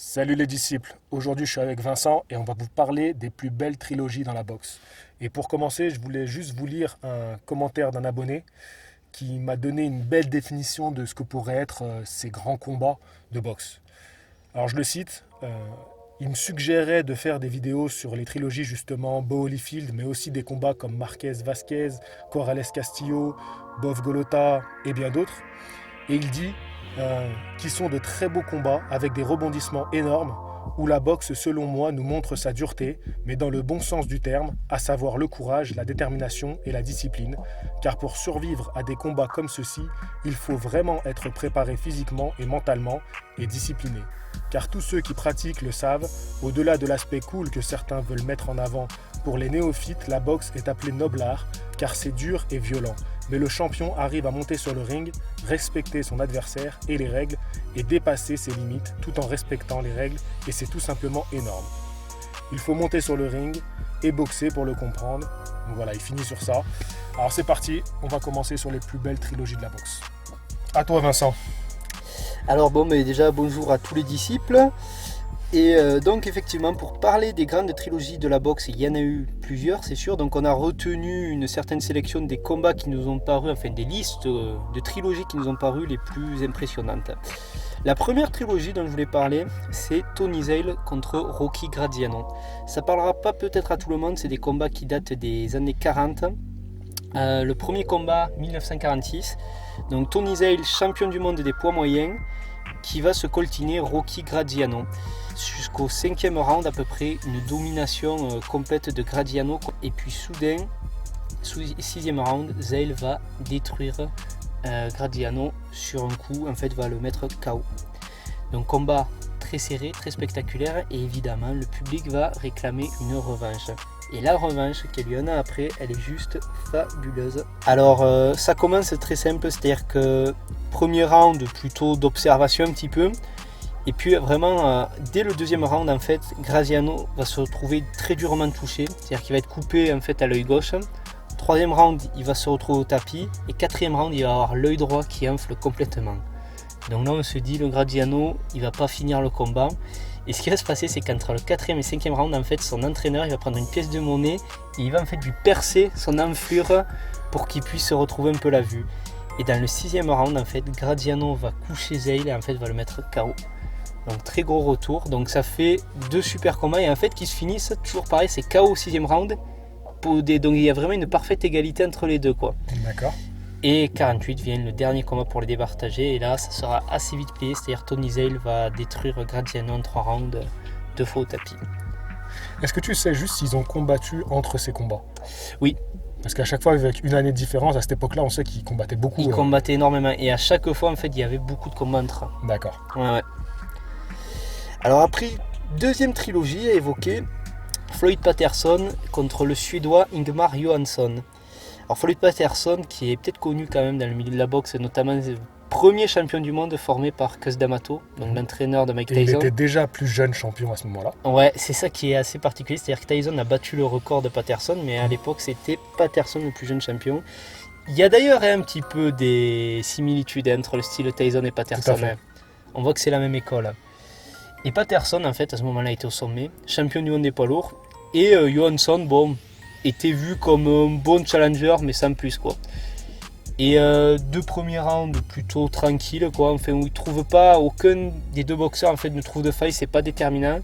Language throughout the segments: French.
Salut les disciples, aujourd'hui je suis avec Vincent et on va vous parler des plus belles trilogies dans la boxe. Et pour commencer, je voulais juste vous lire un commentaire d'un abonné qui m'a donné une belle définition de ce que pourraient être ces grands combats de boxe. Alors je le cite, il me suggérait de faire des vidéos sur les trilogies justement Bo Holyfield, mais aussi des combats comme Marquez Vasquez, Corrales Castillo, Bov Golota et bien d'autres. Et il dit qui sont de très beaux combats avec des rebondissements énormes, où la boxe, selon moi, nous montre sa dureté, mais dans le bon sens du terme, à savoir le courage, la détermination et la discipline. Car pour survivre à des combats comme ceux-ci, il faut vraiment être préparé physiquement et mentalement et discipliné. Car tous ceux qui pratiquent le savent, au-delà de l'aspect cool que certains veulent mettre en avant, pour les néophytes, la boxe est appelée noble art, car c'est dur et violent. Mais le champion arrive à monter sur le ring, respecter son adversaire et les règles, et dépasser ses limites tout en respectant les règles, et c'est tout simplement énorme. Il faut monter sur le ring et boxer pour le comprendre. Donc voilà, il finit sur ça. Alors c'est parti, on va commencer sur les plus belles trilogies de la boxe. À toi Vincent. Alors bon, mais déjà bonjour à tous les disciples. Et donc effectivement, pour parler des grandes trilogies de la boxe, il y en a eu plusieurs, c'est sûr. Donc on a retenu une certaine sélection des combats qui nous ont paru, enfin des listes de trilogies qui nous ont paru les plus impressionnantes. La première trilogie dont je voulais parler, c'est Tony Zale contre Rocky Graziano. Ça parlera pas peut-être à tout le monde, c'est des combats qui datent des années 40. Le premier combat, 1946. Donc Tony Zale, champion du monde des poids moyens, qui va se coltiner Rocky Graziano. Jusqu'au 5e round à peu près, une domination complète de Graziano. Et puis soudain, 6e round, Zale va détruire Graziano sur un coup, en fait va le mettre KO. Donc combat très serré, très spectaculaire, et évidemment le public va réclamer une revanche. Et la revanche qu'il y en a après, elle est juste fabuleuse. Alors ça commence très simple, c'est-à-dire que premier round plutôt d'observation un petit peu. Et puis vraiment, dès le deuxième round, en fait, Graziano va se retrouver très durement touché, c'est-à-dire qu'il va être coupé en fait à l'œil gauche. Troisième round, il va se retrouver au tapis. Et quatrième round, il va avoir l'œil droit qui enfle complètement. Donc là, on se dit, le Graziano, il va pas finir le combat. Et ce qui va se passer, c'est qu'entre le quatrième et cinquième round, en fait, son entraîneur, il va prendre une pièce de monnaie et il va en fait lui percer son enflure pour qu'il puisse se retrouver un peu la vue. Et dans le sixième round, en fait, Graziano va coucher Zale et en fait va le mettre KO. Donc très gros retour. Donc ça fait deux super combats et en fait qui se finissent toujours pareil, c'est KO au sixième round. Donc il y a vraiment une parfaite égalité entre les deux, quoi. D'accord. Et 48 vient le dernier combat pour les départager. Et là, ça sera assez vite plié. C'est-à-dire Tony Zale va détruire Graziano en 3 rounds, 2 fois au tapis. Est-ce que tu sais juste s'ils ont combattu entre ces combats? Oui. Parce qu'à chaque fois, avec une année de différence, à cette époque-là, on sait qu'ils combattaient beaucoup. Ils combattaient énormément. Et à chaque fois, en fait, il y avait beaucoup de combats entre. D'accord. Ouais. Alors après, deuxième trilogie à évoquer, Floyd Patterson contre le Suédois Ingemar Johansson. Alors Floyd Patterson, qui est peut-être connu quand même dans le milieu de la boxe, notamment le premier champion du monde formé par Cus D'Amato, donc l'entraîneur de Mike Tyson. Et il était déjà plus jeune champion à ce moment-là. Ouais, c'est ça qui est assez particulier, c'est-à-dire que Tyson a battu le record de Patterson, mais à l'époque c'était Patterson le plus jeune champion. Il y a d'ailleurs un petit peu des similitudes entre le style Tyson et Patterson. Tout à fait. On voit que c'est la même école. Et Patterson, en fait, à ce moment-là, était au sommet, champion du monde des poids lourds. Et Johansson, bon, était vu comme un bon challenger, mais sans plus, quoi. Et deux premiers rounds plutôt tranquilles, quoi. Enfin, où il trouve pas, aucun des deux boxeurs, en fait, ne trouve de faille, c'est pas déterminant.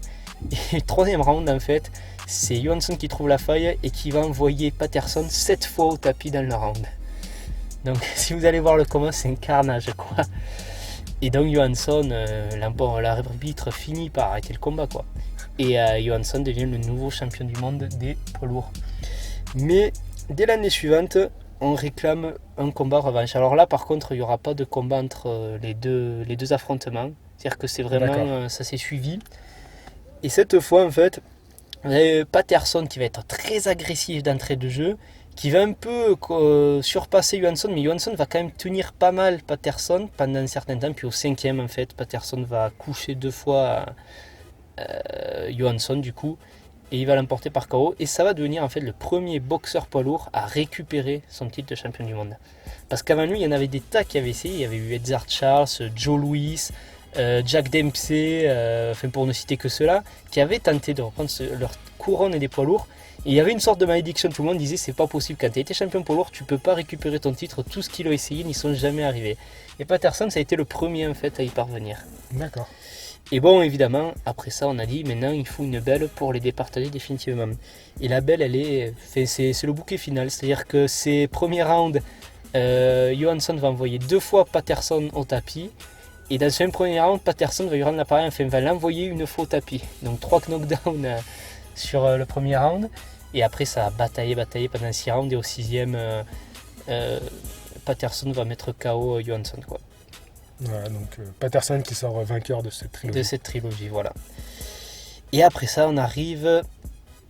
Et le troisième round, en fait, c'est Johansson qui trouve la faille et qui va envoyer Patterson 7 fois au tapis dans le round. Donc, si vous allez voir le combat, c'est un carnage, quoi. Et donc Johansson, l'arbitre finit par arrêter le combat, quoi. Et Johansson devient le nouveau champion du monde des poids lourds. Mais dès l'année suivante, on réclame un combat revanche. Alors là, par contre, il n'y aura pas de combat entre les deux affrontements. C'est-à-dire que c'est vraiment, ça s'est suivi. Et cette fois, en fait, vous avez Patterson qui va être très agressif d'entrée de jeu, qui va un peu surpasser Johansson, mais Johansson va quand même tenir pas mal Patterson pendant un certain temps. Puis au cinquième, en fait, Patterson va coucher 2 fois Johansson, du coup, et il va l'emporter par KO. Et ça va devenir, en fait, le premier boxeur poids lourd à récupérer son titre de champion du monde. Parce qu'avant lui, il y en avait des tas qui avaient essayé. Il y avait eu Edzard Charles, Joe Louis, Jack Dempsey, pour ne citer que ceux-là, qui avaient tenté de reprendre leur couronne des poids lourds. Et il y avait une sorte de malédiction, tout le monde disait c'est pas possible, quand tu as été champion poids lourd, tu peux pas récupérer ton titre, tout ce qu'ils ont essayé n'y sont jamais arrivés. Et Patterson, ça a été le premier en fait à y parvenir. D'accord. Et bon, évidemment, après ça, on a dit maintenant il faut une belle pour les départager définitivement. Et la belle, c'est le bouquet final, c'est-à-dire que ces premiers rounds, Johansson va envoyer 2 fois Patterson au tapis. Et dans ce même premier round, Patterson va lui rendre l'appareil, va l'envoyer une fois au tapis. Donc 3 knockdowns sur le premier round. Et après, ça a bataillé pendant 6 rounds. Et au 6e, Patterson va mettre KO Johansson, quoi. Voilà, donc Patterson qui sort vainqueur de cette trilogie. De cette trilogie, voilà. Et après ça, on arrive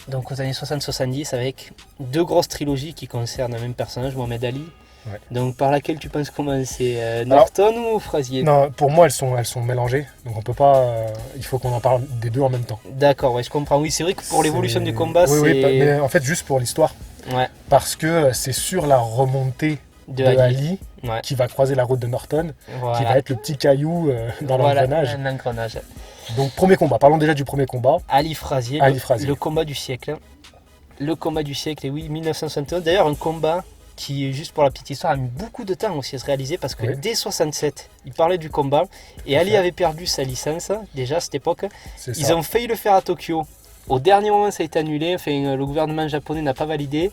donc aux années 60-70 avec 2 grosses trilogies qui concernent le même personnage, Mohamed Ali. Ouais. Donc par laquelle tu penses commencer, Norton ou Frazier? Non, pour moi elles sont mélangées, donc on peut pas. Il faut qu'on en parle des deux en même temps. D'accord, ouais, je comprends. Oui, c'est vrai que pour l'évolution du combat, oui, c'est. Oui, mais en fait juste pour l'histoire, Ouais, parce que c'est sur la remontée de de Ali. Ali Ouais, qui va croiser la route de Norton, qui voilà. va être le petit caillou dans Voilà, l'engrenage. un engrenage. Donc premier combat. Parlons déjà du premier combat. Ali Frazier, Ali Frazier. le combat du siècle. Le combat du siècle, et oui, 1961. D'ailleurs, un combat qui, juste pour la petite histoire, a mis beaucoup de temps aussi à se réaliser parce que Oui. dès 67, il parlait du combat et Ali avait perdu sa licence déjà à cette époque. C'est Ils ça. ont failli le faire à Tokyo. Au dernier moment, ça a été annulé. Le gouvernement japonais n'a pas validé.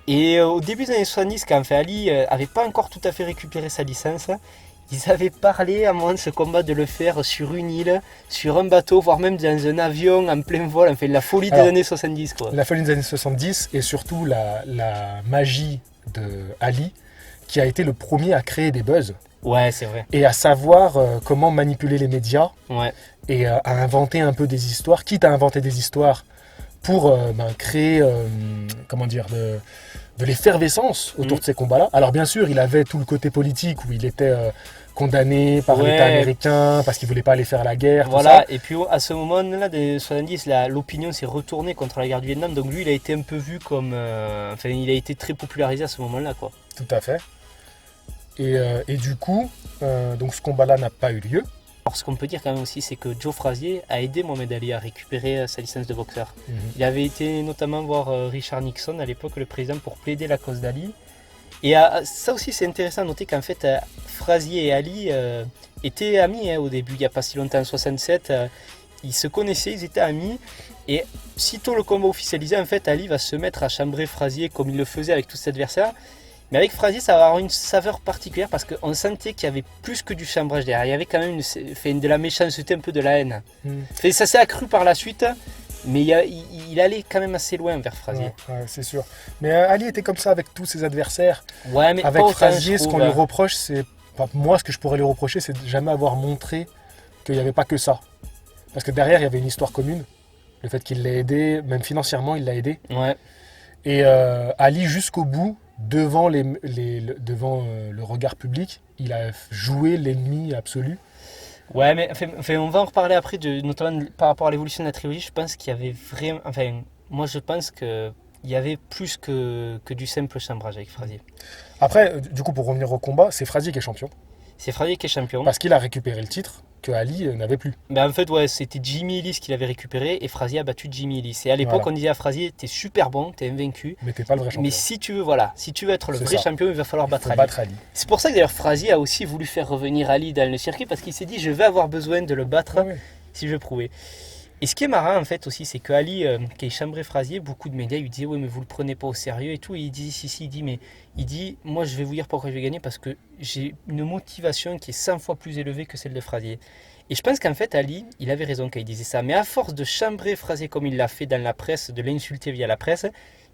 Et au début des années 70, quand Ali n'avait pas encore tout à fait récupéré sa licence, ils avaient parlé à moi de ce combat de le faire sur une île, sur un bateau, voire même dans un avion en plein vol. Enfin, la folie des Alors, années 70, quoi. La folie des années 70 et surtout la magie de Ali qui a été le premier à créer des buzz Ouais, c'est vrai. et à savoir comment manipuler les médias Ouais. et à inventer un peu des histoires, quitte à inventer des histoires pour créer comment dire de l'effervescence autour de ces combats-là. Alors bien sûr, il avait tout le côté politique où il était condamné par Ouais. l'État américain parce qu'il voulait pas aller faire la guerre, tout Voilà, ça. et puis à ce moment-là, des 70, l'opinion s'est retournée contre la guerre du Vietnam, donc lui, il a été un peu vu comme. Il a été très popularisé à ce moment-là, quoi. Tout à fait. Et du coup, donc ce combat-là n'a pas eu lieu. Alors, ce qu'on peut dire quand même aussi, c'est que Joe Frazier a aidé Mohamed Ali à récupérer sa licence de boxeur. Il avait été notamment voir Richard Nixon, à l'époque le président, pour plaider la cause d'Ali. Et ça aussi, c'est intéressant à noter qu'en fait, Frazier et Ali étaient amis au début, il n'y a pas si longtemps, en 67. Ils se connaissaient, ils étaient amis. Et sitôt le combat officialisé, en fait, Ali va se mettre à chambrer Frazier comme il le faisait avec tous ses adversaires. Mais avec Frazier, ça va avoir une saveur particulière parce qu'on sentait qu'il y avait plus que du chambrage derrière. Il y avait quand même de la méchanceté, un peu de la haine. Ça s'est accru par la suite, mais il allait quand même assez loin vers Frazier. Ouais, c'est sûr. Mais Ali était comme ça avec tous ses adversaires. Ouais, mais Avec pas autant, Frazier, je ce trouve. qu'on lui reproche, c'est. Enfin, moi, ce que je pourrais lui reprocher, c'est de jamais avoir montré qu'il n'y avait pas que ça. Parce que derrière, il y avait une histoire commune. Le fait qu'il l'ait aidé, même financièrement, il l'a aidé. Ouais. Et Ali, jusqu'au bout, devant le regard public, il a joué l'ennemi absolu. Ouais, mais on va en reparler après, notamment par rapport à l'évolution de la trilogie. Je pense qu'il y avait vraiment. Moi, je pense qu'il y avait plus que du simple chambrage avec Frazier. Après, du coup, pour revenir au combat, c'est Frazier qui est champion. C'est Frazier qui est champion. Parce qu'il a récupéré le titre que Ali n'avait plus. Ben en fait, ouais, c'était Jimmy Ellis qui l'avait récupéré et Frazier a battu Jimmy Ellis. Et à l'époque, Voilà. on disait à Frazier, t'es super bon, t'es invaincu. Mais t'es pas le vrai champion. Mais si tu veux être le C'est vrai ça. champion, il va falloir Il battre faut Ali. battre Ali. C'est pour ça que d'ailleurs Frazier a aussi voulu faire revenir Ali dans le circuit parce qu'il s'est dit, je vais avoir besoin de le battre Ouais. si je veux prouver. Et ce qui est marrant en fait aussi, c'est que Ali, qui est chambré Frazier, beaucoup de médias lui disaient, ouais, mais vous le prenez pas au sérieux et tout. Et il dit, si, il dit, moi je vais vous dire pourquoi je vais gagner parce que j'ai une motivation qui est 100 fois plus élevée que celle de Frazier. Et je pense qu'en fait, Ali, il avait raison quand il disait ça. Mais à force de chambrer Frazier comme il l'a fait dans la presse, de l'insulter via la presse,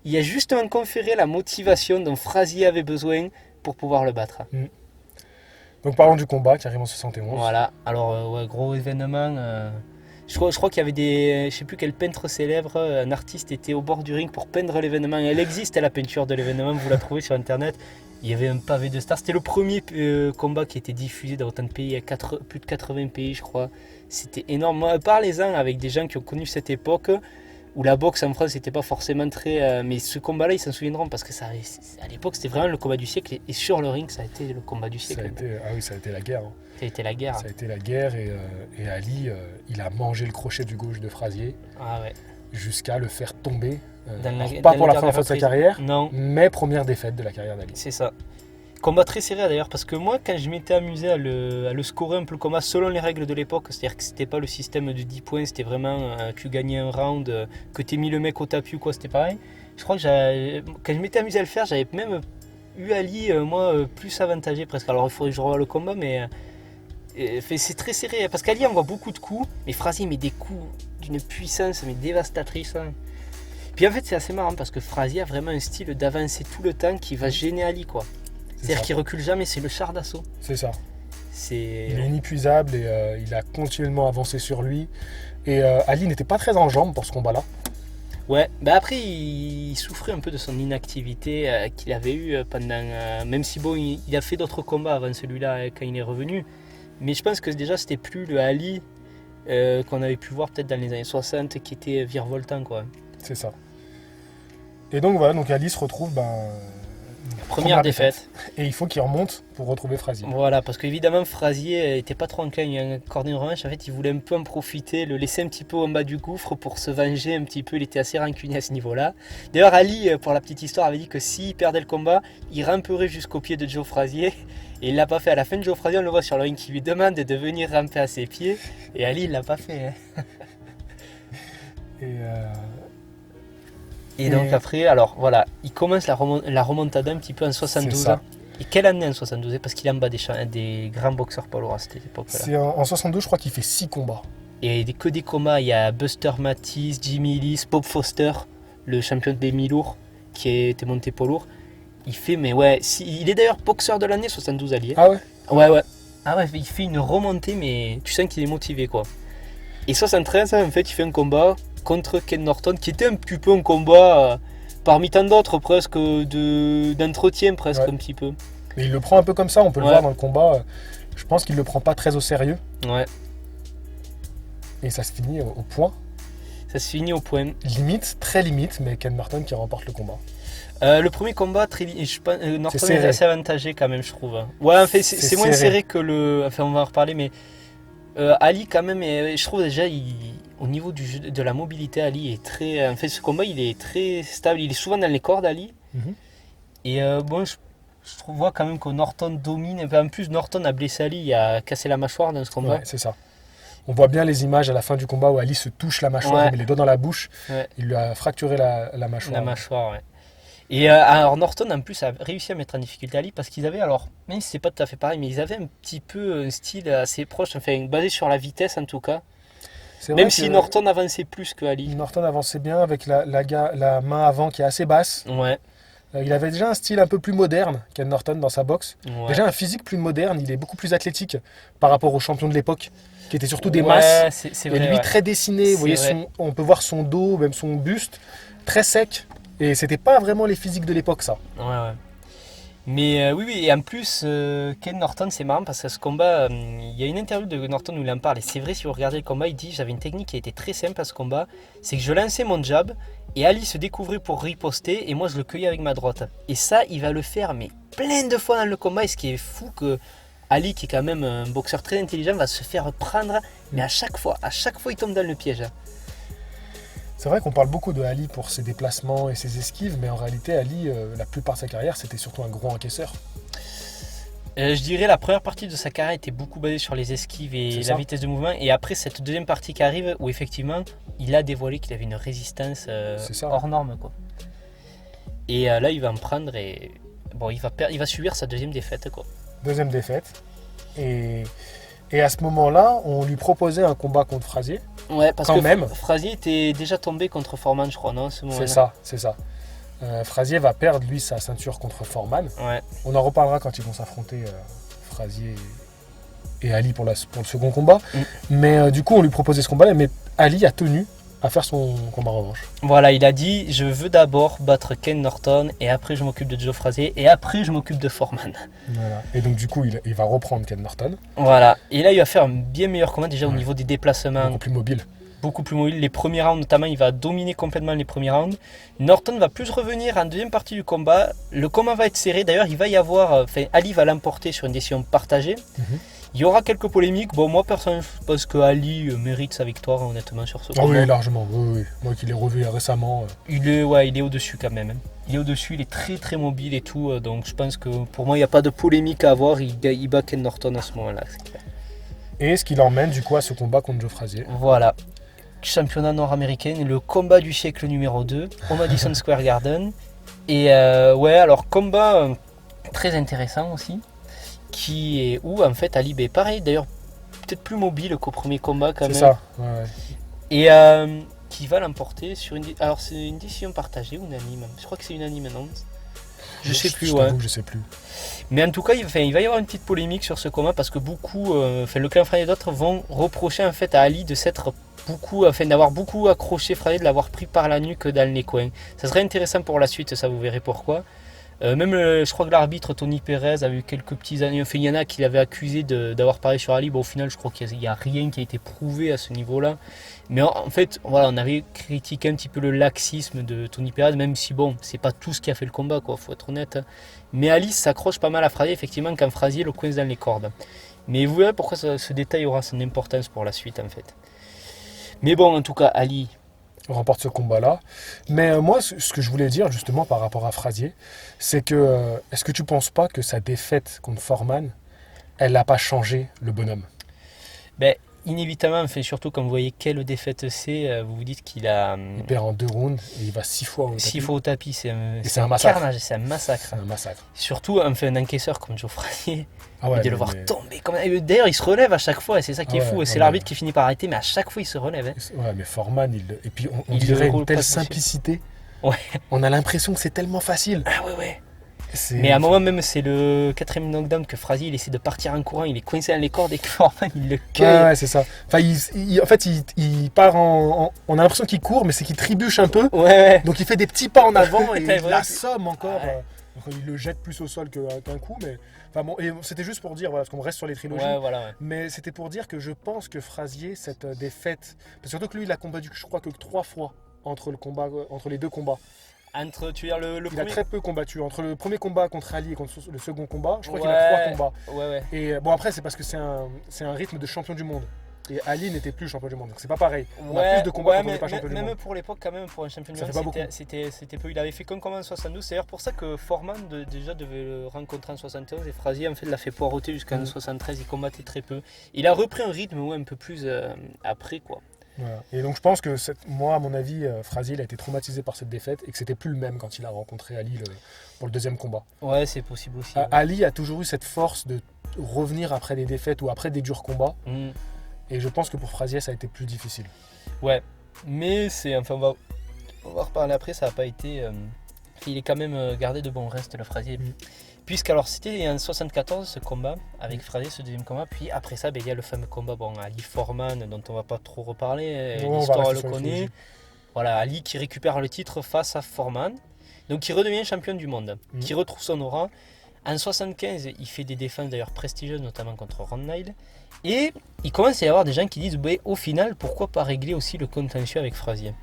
il a justement conféré la motivation dont Frazier avait besoin pour pouvoir le battre. Donc parlons du combat qui arrive en 71. Voilà, alors ouais, gros événement. Je crois qu'il y avait des. Je sais plus quel peintre célèbre, un artiste était au bord du ring pour peindre l'événement. Elle existe la peinture de l'événement, vous la trouvez sur internet. Il y avait un pavé de stars. C'était le premier combat qui était diffusé dans autant de pays, il y a plus de 80 pays je crois. C'était énorme. Parlez-en avec des gens qui ont connu cette époque. où la boxe en France n'était pas forcément très... mais ce combat-là, ils s'en souviendront parce que à l'époque, c'était vraiment le combat du siècle. Et sur le ring, ça a été le combat du siècle. Ça a été la guerre. Hein. Ça a été la guerre. Ça a été la guerre et Ali, il a mangé le crochet du gauche de Frazier jusqu'à le faire tomber. Pas pour la première fois de sa carrière, non. Mais première défaite de la carrière d'Ali. C'est ça. Combat très serré d'ailleurs, parce que moi, quand je m'étais amusé à le scorer un peu le combat selon les règles de l'époque, c'est-à-dire que c'était pas le système de 10 points, c'était vraiment tu gagnais un round, que t'aies mis le mec au tapis ou quoi, c'était pareil. Je crois que quand je m'étais amusé à le faire, j'avais même eu Ali, plus avantagé presque. Alors il faudrait que je revoie le combat, mais c'est très serré, parce qu'Ali envoie beaucoup de coups, mais Frazier met des coups d'une puissance mais dévastatrice. Hein. Puis en fait, c'est assez marrant parce que Frazier a vraiment un style d'avancer tout le temps qui va gêner Ali, quoi. C'est-à-dire qu'il recule jamais, c'est le char d'assaut. C'est ça. Il est inépuisable et il a continuellement avancé sur lui. Et Ali n'était pas très en jambes pour ce combat-là. Ouais, bah après il souffrait un peu de son inactivité qu'il avait eue pendant... même si bon, il a fait d'autres combats avant celui-là quand il est revenu. Mais je pense que déjà c'était plus le Ali qu'on avait pu voir peut-être dans les années 60 qui était virevoltant, quoi. C'est ça. Et donc voilà, donc Ali se retrouve... Première défaite. Et il faut qu'il remonte pour retrouver Frazier. Voilà, parce qu'évidemment Frazier n'était pas trop enclin à accorder une revanche. En fait, il voulait un peu en profiter, le laisser un petit peu en bas du gouffre pour se venger un petit peu. Il était assez rancunier à ce niveau-là. D'ailleurs, Ali, pour la petite histoire, avait dit que s'il perdait le combat, il ramperait jusqu'au pied de Joe Frazier. Et il l'a pas fait. À la fin de Joe Frazier, on le voit sur le ring qui lui demande de venir ramper à ses pieds. Et Ali, il l'a pas fait. Hein. Et donc après, alors voilà, il commence la remontada un petit peu en 72. Et quelle année en 72? Parce qu'il est en bas des grands boxeurs poids lourds à cette époque-là. C'est en 62, je crois qu'il fait 6 combats. Et que des combats, il y a Buster Matisse, Jimmy Ellis, Bob Foster, le champion des mi-lourds, qui était monté poids lourd. Il fait, mais ouais, il est d'ailleurs boxeur de l'année 72 alliés. Ah ouais? Ouais. Ah ouais, il fait une remontée, mais tu sens qu'il est motivé, quoi. Et 73, en fait, il fait un combat contre Ken Norton, qui était un petit peu un combat parmi tant d'autres presque, d'entretien presque, un petit peu. Et il le prend un peu comme ça, on peut le voir dans le combat. Je pense qu'il le prend pas très au sérieux. Ouais. Et ça se finit au point. Ça se finit au point. Limite, très limite, mais Ken Norton qui remporte le combat. Le premier combat, Norton est assez avantagé quand même, je trouve. Ouais, en fait, c'est moins serré que le... Enfin, on va en reparler, mais... Ali quand même, je trouve déjà au niveau de la mobilité, Ali est très... En fait, ce combat il est très stable, il est souvent dans les cordes, Ali. Et bon, je vois quand même que Norton domine. En plus, Norton a blessé Ali, il a cassé la mâchoire dans ce combat. Ouais, c'est ça. On voit bien les images à la fin du combat où Ali se touche la mâchoire, il met les doigts dans la bouche, il lui a fracturé la mâchoire. La mâchoire, ouais. Et alors Norton en plus a réussi à mettre en difficulté Ali parce qu'ils avaient, alors même si c'est pas tout à fait pareil, mais ils avaient un petit peu un style assez proche, enfin basé sur la vitesse en tout cas. Même si Norton avançait plus que Ali. Norton avançait bien avec la main avant qui est assez basse. Ouais. Il avait déjà un style un peu plus moderne, Ken Norton, dans sa boxe. Ouais. Déjà un physique plus moderne, il est beaucoup plus athlétique par rapport aux champions de l'époque, qui étaient surtout des masses. C'est vrai, et lui très dessiné, vous voyez on peut voir son dos, même son buste, très sec. Et c'était pas vraiment les physiques de l'époque, ça. Ouais. Mais oui, et en plus, Ken Norton, c'est marrant parce que ce combat, il y a une interview de Norton où il en parle. Et c'est vrai, si vous regardez le combat, il dit j'avais une technique qui était très simple à ce combat. C'est que je lançais mon jab et Ali se découvrait pour riposter et moi je le cueillais avec ma droite. Et ça, il va le faire, mais plein de fois dans le combat. Et ce qui est fou, que Ali, qui est quand même un boxeur très intelligent, va se faire prendre. Mais à chaque fois, il tombe dans le piège. C'est vrai qu'on parle beaucoup de Ali pour ses déplacements et ses esquives, mais en réalité, Ali, la plupart de sa carrière, c'était surtout un gros encaisseur. Je dirais la première partie de sa carrière était beaucoup basée sur les esquives et la vitesse de mouvement. Et après, cette deuxième partie qui arrive, où effectivement, il a dévoilé qu'il avait une résistance hors norme, quoi. Et là, il va en prendre et bon, il va subir sa deuxième défaite, quoi. Deuxième défaite. Et à ce moment-là, on lui proposait un combat contre Frazier. Ouais, parce que Frazier était déjà tombé contre Foreman, je crois, non, ce moment-là. C'est ça. Frazier va perdre, lui, sa ceinture contre Foreman. Ouais. On en reparlera quand ils vont s'affronter, Frazier et Ali pour le second combat. Mais du coup, on lui proposait ce combat-là, mais Ali a tenu à faire son combat revanche. Voilà, il a dit, je veux d'abord battre Ken Norton, et après je m'occupe de Joe Frazier, et après je m'occupe de Foreman. Voilà. Et donc du coup, il va reprendre Ken Norton. Voilà, et là il va faire un bien meilleur combat déjà au niveau des déplacements. Beaucoup plus mobile. beaucoup plus mobile. Les premiers rounds notamment, il va dominer complètement les premiers rounds. Norton va plus revenir en deuxième partie du combat. Le combat va être serré. D'ailleurs, il va y avoir... Ali va l'emporter sur une décision partagée. Il y aura quelques polémiques. Bon, moi, personnellement, je pense que Ali mérite sa victoire, honnêtement, sur ce combat. Oui, largement. Oui. Moi qui l'ai revu récemment. Il est au-dessus quand même. Il est au-dessus, il est très très mobile et tout. Donc je pense que pour moi, il n'y a pas de polémique à avoir. Il bat Ken Norton à ce moment-là, c'est clair. Et ce qui l'emmène du coup à ce combat contre Joe Frazier. Voilà. Championnat nord-américain, le combat du siècle numéro 2 au Madison Square Garden. Et alors combat très intéressant aussi. Qui est où en fait Ali est pareil, d'ailleurs peut-être plus mobile qu'au premier combat quand même. C'est ça, ouais. Et qui va l'emporter sur une... Alors c'est une décision partagée ou unanime. Je crois que c'est unanime, non? Je sais plus, ouais. Je sais plus. Mais en tout cas, il va y avoir une petite polémique sur ce combat parce que beaucoup, le clan Frazier et d'autres vont reprocher en fait à Ali de s'être d'avoir beaucoup accroché Frazier, de l'avoir pris par la nuque dans les coins. Ça serait intéressant pour la suite, ça vous verrez pourquoi. Je crois que l'arbitre Tony Perez a eu quelques petits années. Enfin, il y en a qui l'avaient accusé d'avoir parlé sur Ali. Bon, au final, je crois qu'il n'y a rien qui a été prouvé à ce niveau-là. Mais en fait, voilà, on avait critiqué un petit peu le laxisme de Tony Perez, même si bon, c'est pas tout ce qui a fait le combat, quoi, faut être honnête. Mais Ali s'accroche pas mal à Frazier, effectivement, quand Frazier le coince dans les cordes. Mais vous verrez pourquoi ce détail aura son importance pour la suite, en fait. Mais bon, en tout cas, Ali remporte ce combat-là. Mais moi, ce que je voulais dire justement par rapport à Frazier, c'est que est-ce que tu penses pas que sa défaite contre Foreman, elle n'a pas changé le bonhomme? Inévitablement, surtout quand vous voyez quelle défaite c'est, vous vous dites qu'il a... Il perd en 2 rounds et il va 6 fois au tapis. 6 fois au tapis, c'est un massacre. Carnage, c'est un massacre. C'est un massacre. Surtout un encaisseur comme Joe Frazier, de le voir tomber. D'ailleurs, il se relève à chaque fois et c'est ça qui est fou. Et c'est l'arbitre qui finit par arrêter, mais à chaque fois, il se relève. Ouais, mais Foreman, et puis on dirait une telle simplicité. Ouais. On a l'impression que c'est tellement facile. Ah ouais. Mais à un moment même, c'est le 4e knockdown que Frazier il essaie de partir en courant, il est coincé dans les cordes et que Foreman il le cueille. Ouais, c'est ça. Enfin, il part on a l'impression qu'il court, mais c'est qu'il trébuche un peu. Ouais. Donc il fait des petits pas en avant et il l'assomme encore. Ouais. Il le jette plus au sol qu'un coup, mais enfin bon, et c'était juste pour dire, voilà, parce qu'on reste sur les trilogies. Ouais. Mais c'était pour dire que je pense que Frazier, cette défaite, parce que surtout que lui, il a combattu, je crois que 3 fois entre les 2 combats. Tu veux dire il a très peu combattu. Entre le premier combat contre Ali et contre le second combat, je crois qu'il a 3 combats. Ouais. Et bon, après, c'est parce que c'est un rythme de champion du monde. Et Ali n'était plus champion du monde, donc c'est pas pareil. On a plus de combats quand on n'est pas champion du monde. Même pour l'époque, quand même, pour un champion du monde, c'était peu. Il avait fait qu'un combat en 72. C'est d'ailleurs pour ça que Foreman déjà devait le rencontrer en 71 et Frazier en fait l'a fait poireauter jusqu'en 73. Il combattait très peu. Il a repris un rythme un peu plus après, quoi. Voilà. Et donc je pense que moi, à mon avis, Frazier il a été traumatisé par cette défaite et que c'était plus le même quand il a rencontré Ali pour le 2e combat. Ouais, c'est possible aussi. Ali a toujours eu cette force de revenir après des défaites ou après des durs combats. Et je pense que pour Frazier, ça a été plus difficile. Ouais, mais on va reparler après, ça n'a pas été... il est quand même gardé de bons restes, le Frazier. Puisqu'alors, c'était en 74 ce combat, avec Frazier, ce 2e combat. Puis après ça, il y a le fameux combat, Ali Foreman, dont on ne va pas trop reparler. L'histoire, on le connaît. Voilà, Ali qui récupère le titre face à Foreman. Donc, qui redevient champion du monde, qui retrouve son aura. En 75, il fait des défenses d'ailleurs prestigieuses, notamment contre Ron Nile. Et il commence à y avoir des gens qui disent au final, pourquoi pas régler aussi le contentieux avec Frazier?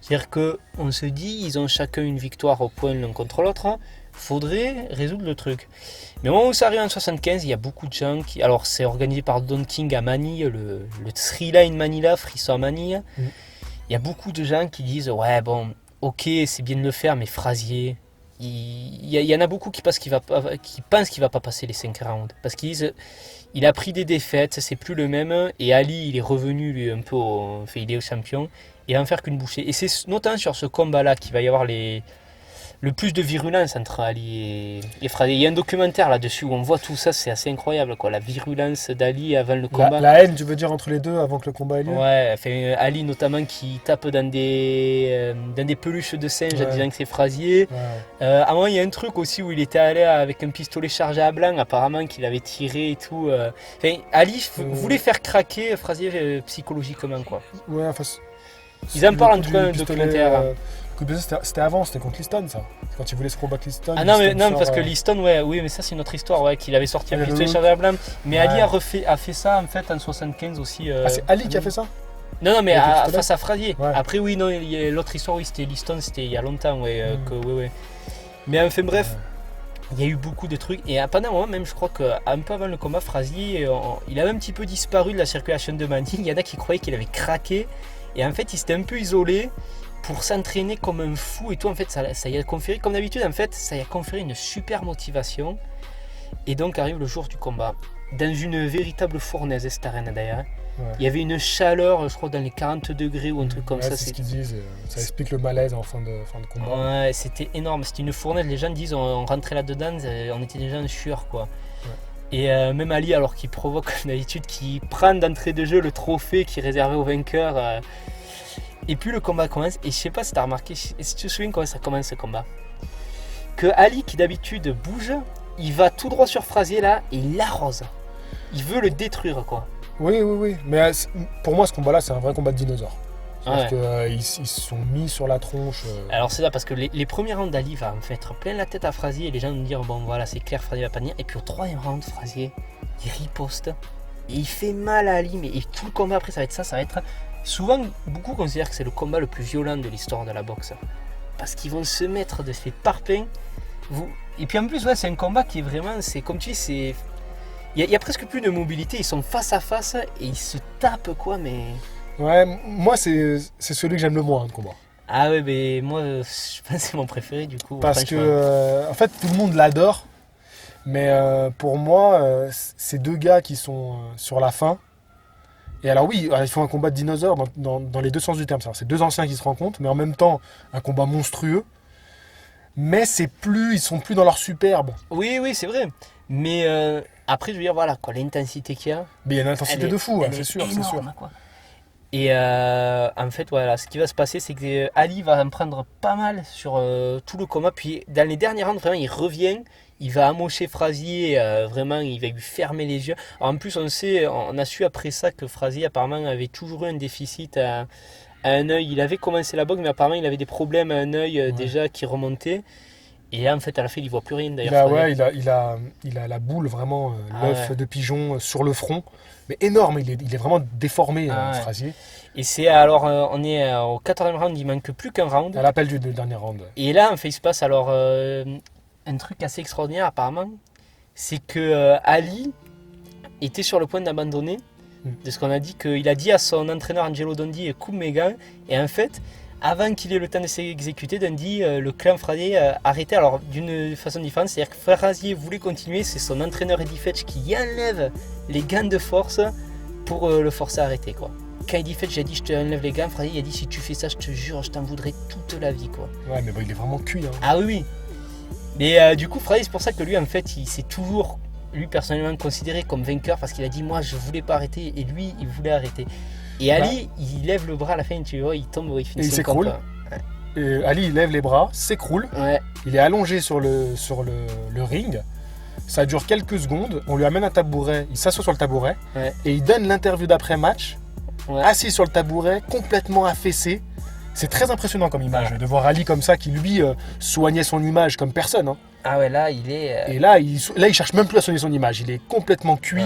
C'est-à-dire qu'on se dit, ils ont chacun une victoire au point l'un contre l'autre, faudrait résoudre le truc. Mais au moment où ça arrive en 75, il y a beaucoup de gens qui... Alors c'est organisé par Don King à Manille, le Three Line Manila, Frisson à Manille. Il y a beaucoup de gens qui disent, ouais bon, ok, c'est bien de le faire, mais Frazier... Il y en a beaucoup qui pensent qu'il va pas passer les 5 rounds. Parce qu'ils disent... Il a pris des défaites, c'est plus le même. Et Ali, il est revenu lui un peu, il est au champion. Il va en faire qu'une bouchée. Et c'est notamment sur ce combat-là qu'il va y avoir le plus de virulence entre Ali et Frazier. Il y a un documentaire là-dessus où on voit tout ça, c'est assez incroyable, quoi. La virulence d'Ali avant le combat. La haine, tu veux dire, entre les deux avant que le combat ait lieu? Ouais, Ali notamment qui tape dans des peluches de singe en disant que c'est Frazier. À un moment, il y a un truc aussi où il était allé avec un pistolet chargé à blanc, apparemment qu'il avait tiré et tout. Ali voulait faire craquer Frazier psychologiquement, quoi. Ouais, enfin... Ils en parlent en tout cas dans le documentaire. C'était avant, c'était contre Liston, ça. Quand il voulait se combattre Liston. Ah non, parce que Liston, oui, mais ça c'est une autre histoire, qu'il avait sorti un pistolet chargé à blanc. Mais Ali a fait ça en fait en 75 aussi. Ah, c'est Ali qui a fait ça? Non, mais Avec le pistolet. face à Frazier. Ouais. Après, oui, non, l'autre histoire, oui, c'était Liston, c'était il y a longtemps, ouais, ouais. Mais enfin, bref, il y a eu beaucoup de trucs. Et pendant un moment, même, je crois qu'un peu avant le combat, Frazier, il avait un petit peu disparu de la circulation de Mandy. Il y en a qui croyaient qu'il avait craqué. Et en fait, il s'était un peu isolé pour s'entraîner comme un fou et tout. En fait, ça y a conféré, comme d'habitude, en fait, ça y a conféré une super motivation. Et donc arrive le jour du combat. Dans une véritable fournaise, cette arène d'ailleurs. Ouais. Il y avait une chaleur, je crois, dans les 40 degrés ou un truc comme Ouais, ça. c'est ce qu'ils disent. Ça explique le malaise en fin de combat. Ouais, c'était énorme. C'était une fournaise. Les gens disent, on rentrait là-dedans, on était déjà en sueur, quoi. Ouais. Et même Ali, alors qu'il provoque comme d'habitude, qui prend d'entrée de jeu le trophée qui est réservé au vainqueur. Et puis le combat commence. Et je sais pas si tu as remarqué, si tu te souviens comment ça commence ce combat. Que Ali, qui d'habitude bouge, il va tout droit sur Frazier là et il l'arrose. Il veut le détruire, quoi. Oui. Mais pour moi, ce combat-là, c'est un vrai combat de dinosaures. C'est-à-dire Ouais. qu'ils se sont mis sur la tronche. Alors c'est là parce que les premiers rounds d'Ali va me faire plein la tête à Frazier et les gens vont me dire bon voilà c'est clair Frazier va pas tenir. Et puis au troisième round Frazier il riposte et il fait mal à Ali mais et tout le combat après ça va être souvent beaucoup considèrent que c'est le combat le plus violent de l'histoire de la boxe parce qu'ils vont se mettre de ces parpaings et puis en plus ouais c'est un combat qui est vraiment c'est comme tu dis c'est il y a presque plus de mobilité, ils sont face à face et ils se tapent quoi mais Ouais, moi, c'est celui que j'aime le moins, le combat. ah ouais mais moi je pense que c'est mon préféré du coup Parce que, franchement. en fait, tout le monde l'adore. Mais pour moi, c'est deux gars qui sont sur la fin. Et alors oui, ils font un combat de dinosaures dans les deux sens du terme. C'est deux anciens qui se rencontrent, mais en même temps, un combat monstrueux. Mais ils sont plus dans leur superbe. Oui, c'est vrai. Mais après, je veux dire, voilà, quoi, l'intensité qu'il y a. Mais il y a une intensité de fou, hein, c'est sûr. Quoi. Et en fait, voilà, ce qui va se passer, c'est que Ali va en prendre pas mal sur tout le combat. Puis dans les derniers rounds, vraiment, il revient. Il va amocher Frazier, vraiment, il va lui fermer les yeux. Alors, en plus, on a su après ça que Frazier, apparemment, avait toujours eu un déficit à un œil. Il avait commencé la boxe, mais apparemment, il avait des problèmes à un œil déjà qui remontait. Et là, en fait, à la fin, il ne voit plus rien d'ailleurs. Il a la boule, vraiment, l'œuf ouais. de pigeon sur le front. Mais énorme, il est vraiment déformé, ouais. Frazier. Et c'est alors, on est au 14e round, il manque plus qu'un round. À l'appel du dernier round. Et là, en fait, il se passe alors un truc assez extraordinaire apparemment. C'est que Ali était sur le point d'abandonner. De ce qu'on a dit, qu'il a dit à son entraîneur Angelo Dundee, coupe mes gants. Et en fait, avant qu'il ait le temps de s'exécuter, Dundee, le clan Frazier arrêtait alors d'une façon différente. C'est-à-dire que Frazier voulait continuer, c'est son entraîneur Eddie Fetch qui enlève les gants de force pour le forcer à arrêter, quoi. Quand Eddie Fetch a dit je te enlève les gants, Frazier il a dit si tu fais ça, je te jure, je t'en voudrais toute la vie, quoi. Ouais, mais bon, il est vraiment cuit. Hein. Ah oui. Mais du coup, Frazier, c'est pour ça que lui, en fait, il s'est toujours, lui personnellement, considéré comme vainqueur parce qu'il a dit moi je voulais pas arrêter et lui il voulait arrêter. Et Ali, il lève le bras à la fin, tu vois, il tombe, il finit. Et il s'écroule. Et Ali, il lève les bras, s'écroule. Ouais. Il est allongé sur le ring. Ça dure quelques secondes. On lui amène un tabouret. Il s'assoit sur le tabouret. Ouais. Et il donne l'interview d'après-match. Ouais. Assis sur le tabouret, complètement affaissé. C'est très impressionnant comme image. De voir Ali comme ça, qui lui soignait son image comme personne. Hein. Ah ouais, là, il est... Et là, il cherche même plus à soigner son image. Il est complètement cuit.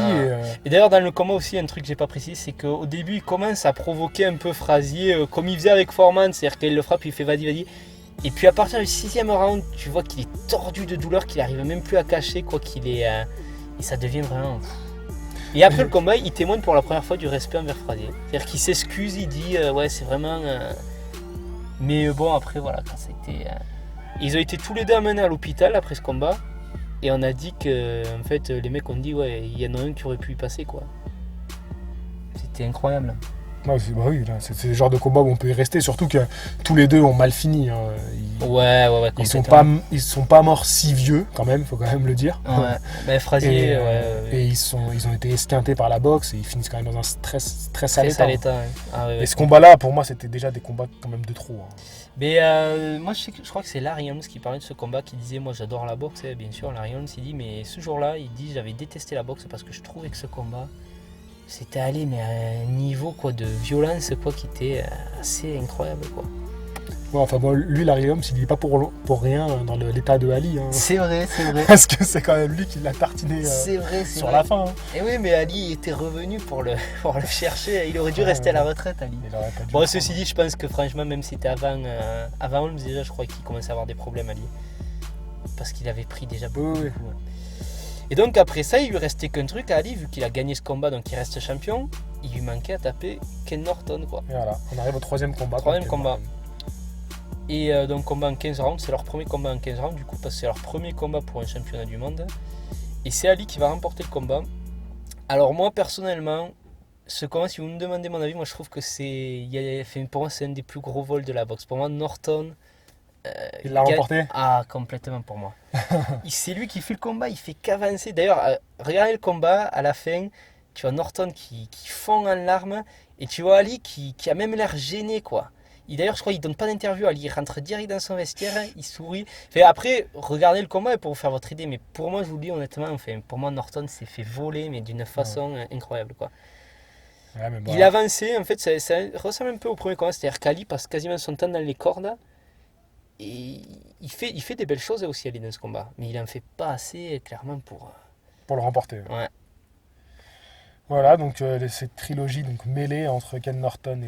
Et d'ailleurs, dans le combat aussi, un truc que j'ai pas précisé, c'est qu'au début, il commence à provoquer un peu Frazier, comme il faisait avec Foreman, c'est-à-dire qu'il le frappe, il fait vas-y. Et puis à partir du 6e round, tu vois qu'il est tordu de douleur, qu'il arrive même plus à cacher, quoi qu'il est... Et ça devient vraiment... Et après le combat, il témoigne pour la première fois du respect envers Frazier. C'est-à-dire qu'il s'excuse, il dit ouais, c'est vraiment... Mais bon, après, voilà, quand ça a été... Ils ont été tous les deux amenés à l'hôpital après ce combat. Et on a dit que, en fait, les mecs ont dit, ouais, il y en a un qui aurait pu y passer, quoi. C'était incroyable. Oui, c'est le genre de combat où on peut y rester. Surtout que tous les deux ont mal fini. Hein. Ouais. Ils sont pas morts si vieux, quand même, faut quand même le dire. Ouais. Mais Frazier, et ils ont été esquintés par la boxe et ils finissent quand même dans un très sale état. Ouais. Ah, ouais. Et ce combat-là, pour moi, c'était déjà des combats quand même de trop. Hein. Mais moi, je crois que c'est Larry Holmes qui parlait de ce combat, qui disait, moi j'adore la boxe, bien sûr. Larry Holmes, il dit, mais ce jour-là, il dit, j'avais détesté la boxe parce que je trouvais que ce combat, c'était allé mais à un niveau quoi, de violence quoi, qui était assez incroyable. Quoi. Ouais, enfin bon, lui, Larry Holmes, il n'est pas pour rien dans l'état de Ali. Hein. C'est vrai, c'est vrai. Parce que c'est quand même lui qui l'a tartiné C'est vrai, c'est sur vrai. la fin. Hein. Et oui, mais Ali était revenu pour le chercher. Il aurait dû rester à la retraite, Ali. Il aurait pas dû Bon, le ceci prendre. dit, je pense que franchement, même si c'était avant Holmes, déjà, je crois qu'il commençait à avoir des problèmes, Ali. Parce qu'il avait pris déjà beaucoup. Oui, oui. Ouais. Et donc après ça, il lui restait qu'un truc à Ali, vu qu'il a gagné ce combat, donc il reste champion. Il lui manquait à taper Ken Norton, quoi. Et voilà, on arrive au troisième combat. Troisième contre combat. Ken Norton. Et donc combat en 15 rounds, c'est leur premier combat en 15 rounds, du coup, parce que c'est leur premier combat pour un championnat du monde. Et c'est Ali qui va remporter le combat. Alors moi, personnellement, ce combat, si vous me demandez mon avis, moi je trouve que pour moi, c'est un des plus gros vols de la boxe. Pour moi, Norton... Il l'a remporté. Ah, complètement pour moi. C'est lui qui fait le combat, il fait qu'avancer. D'ailleurs, regardez le combat, à la fin, tu vois Norton qui fond en larmes, et tu vois Ali qui a même l'air gêné, quoi. D'ailleurs, je crois qu'il donne pas d'interview, Ali, il rentre direct dans son vestiaire, il sourit. Enfin, après, regardez le combat pour vous faire votre idée, mais pour moi, je vous le dis honnêtement, enfin, pour moi, Norton s'est fait voler, mais d'une façon incroyable, quoi. Ouais, mais bon, Il avançait, en fait, ça ressemble un peu au premier combat, c'est-à-dire qu'Ali passe quasiment son temps dans les cordes. Et il fait des belles choses aussi Ali dans ce combat, mais il en fait pas assez clairement pour le remporter. Ouais. Voilà, donc cette trilogie donc, mêlée entre Ken Norton,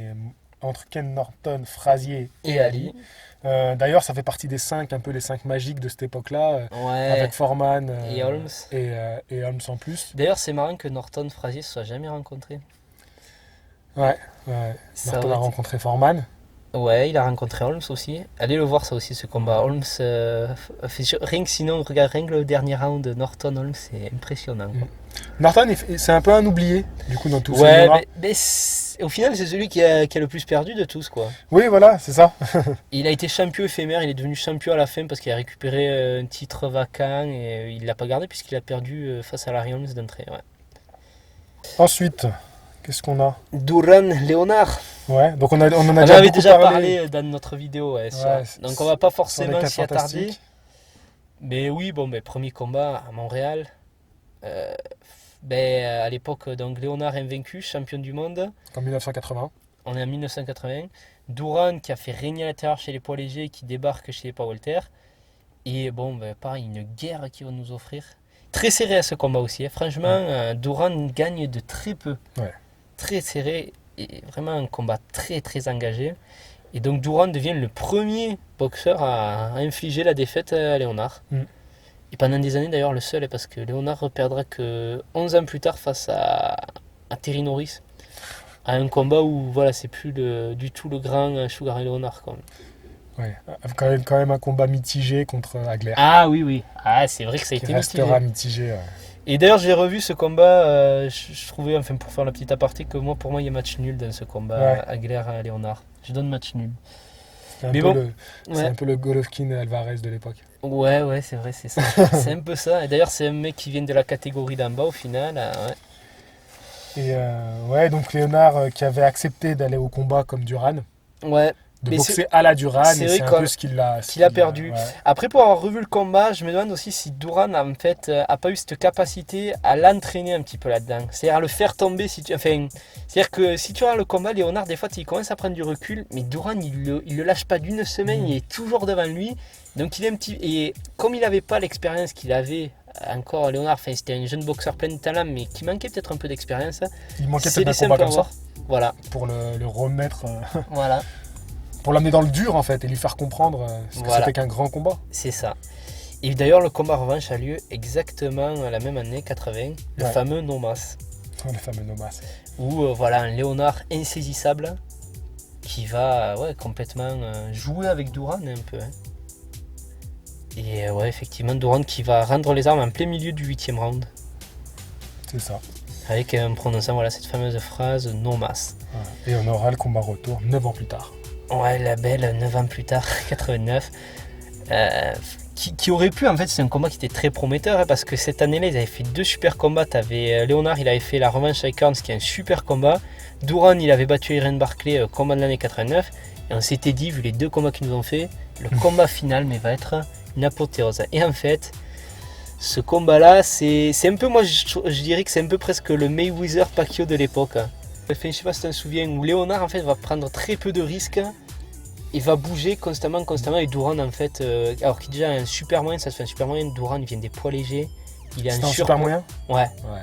Frazier et Ali. D'ailleurs, ça fait partie des 5, un peu les 5 magiques de cette époque-là, Ouais. avec Foreman Et Holmes. Et Holmes en plus. D'ailleurs, c'est marrant que Norton Frazier se soit jamais rencontrés. Ouais. Ça Norton aurait a été- rencontré Foreman. Ouais, il a rencontré Holmes aussi. Allez le voir ça aussi, ce combat. Holmes, rien que sinon, regarde, rien que le dernier round de Norton Holmes, c'est impressionnant, quoi. Norton, c'est un peu un oublié, du coup, dans tous ces Ouais, moments. mais au final, c'est celui qui a le plus perdu de tous, quoi. Oui, voilà, c'est ça. Il a été champion éphémère, il est devenu champion à la fin parce qu'il a récupéré un titre vacant et il l'a pas gardé puisqu'il a perdu face à Larry Holmes d'entrée. Ouais. Ensuite, qu'est-ce qu'on a? Duran Leonard. Ouais, donc on en a On déjà avait beaucoup déjà parlé. parlé dans notre vidéo. Ouais, Ouais, donc on va pas sur les forcément quatre s'y attarder. fantastiques. Mais oui, bon, premier combat à Montréal. À l'époque, donc Léonard invaincu, champion du monde. En 1980. On est en 1980. Duran qui a fait régner la terreur chez les poids légers, qui débarque chez les poids welter. Et pareil, une guerre qu'ils vont nous offrir. Très serré à ce combat aussi. Hein. Franchement, Duran gagne de très peu. Ouais. Très serré et vraiment un combat très très engagé. Et donc Duran devient le premier boxeur à infliger la défaite à Léonard. Et pendant des années d'ailleurs le seul, parce que Léonard ne perdra que 11 ans plus tard face à Terry Norris. À un combat où voilà, c'est plus du tout le grand Sugar Ray Leonard. Quoi. Ouais, quand même un combat mitigé contre Hagler. Ah oui. Ah, c'est vrai que ça a qui été restera mitigé. mitigé. Ouais. Et d'ailleurs, j'ai revu ce combat. Je trouvais, enfin, pour faire la petite aparté, que pour moi, il y a match nul dans ce combat. Hagler-Léonard. Je donne match nul. C'est Mais un peu le Golovkin-Alvarez de l'époque. Ouais, c'est vrai, c'est ça. C'est un peu ça. Et d'ailleurs, c'est un mec qui vient de la catégorie d'en bas au final. Ouais. Et donc Léonard qui avait accepté d'aller au combat comme Duran. Ouais. De Mais boxer à la Duran, c'est et vrai c'est un qu'on- peu ce qu'il a perdu. Ouais. Après, pour avoir revu le combat, je me demande aussi si Duran en fait a pas eu cette capacité à l'entraîner un petit peu là-dedans. C'est-à-dire à le faire tomber. C'est-à-dire que si tu regardes le combat, Léonard, des fois, il commence à prendre du recul, mais Duran, il le lâche pas d'une semaine, il est toujours devant lui. Donc il est un petit. Et comme il n'avait pas l'expérience qu'il avait encore, Léonard, c'était un jeune boxeur plein de talent, mais qui manquait peut-être un peu d'expérience. Il manquait C'est peut-être laissé un combat un peu comme ça avoir. Voilà. pour le remettre, Voilà. pour l'amener dans le dur en fait et lui faire comprendre ce que Voilà. c'était qu'un grand combat. C'est ça. Et d'ailleurs, le combat revanche a lieu exactement la même année, 80, le Ouais. fameux Nomas. Le fameux Nomas. Où un Léonard insaisissable qui va complètement jouer avec Duran un peu. Hein. Et effectivement, Duran qui va rendre les armes en plein milieu du 8e round. C'est ça. Avec en prononçant cette fameuse phrase Nomas. Ouais. Et on aura le combat retour 9 ans plus tard. Ouais, la belle, 9 ans plus tard, 89. Qui aurait pu, en fait, c'est un combat qui était très prometteur, hein, parce que cette année-là, ils avaient fait 2 super combats. T'avais Léonard, il avait fait la revanche avec Hearns, qui est un super combat. Duran, il avait battu Irene Barclay, combat de l'année 89. Et on s'était dit, vu les 2 combats qu'ils nous ont fait, le combat final va être une apothéose. Et en fait, ce combat-là, c'est un peu, moi, je dirais que c'est un peu presque le Mayweather-Pacquiao de l'époque. Enfin, je sais pas si tu te souviens, où Léonard, en fait, va prendre très peu de risques. il va bouger constamment. Et Duran, en fait, alors qu'il déjà a un super moyen, ça se fait un super moyen. Duran, il vient des poids légers. Il a C'est un un super surpoids. moyen. Ouais. Ouais.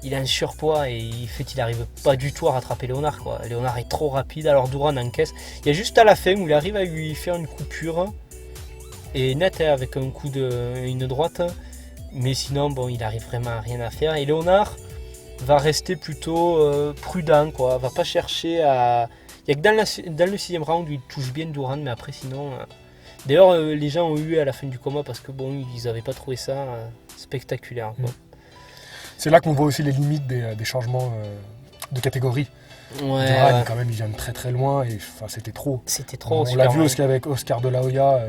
Il a un surpoids et il arrive pas du tout à rattraper Léonard, quoi. Léonard est trop rapide, alors Duran encaisse. Il y a juste à la fin où il arrive à lui faire une coupure et net avec un coup une droite. Mais sinon, bon, il arrive vraiment à rien à faire. Et Léonard va rester plutôt prudent, quoi. Va pas chercher à. Il y a que dans le 6ème round où il touche bien Duran, mais après sinon. D'ailleurs, les gens ont eu à la fin du combat parce que bon, ils avaient pas trouvé ça spectaculaire, quoi. C'est là qu'on voit aussi les limites des changements de catégorie. Ouais, Duran, ouais. quand même, il vient de très très loin et c'était trop. C'était trop. On l'a vu aussi avec Oscar de la Hoya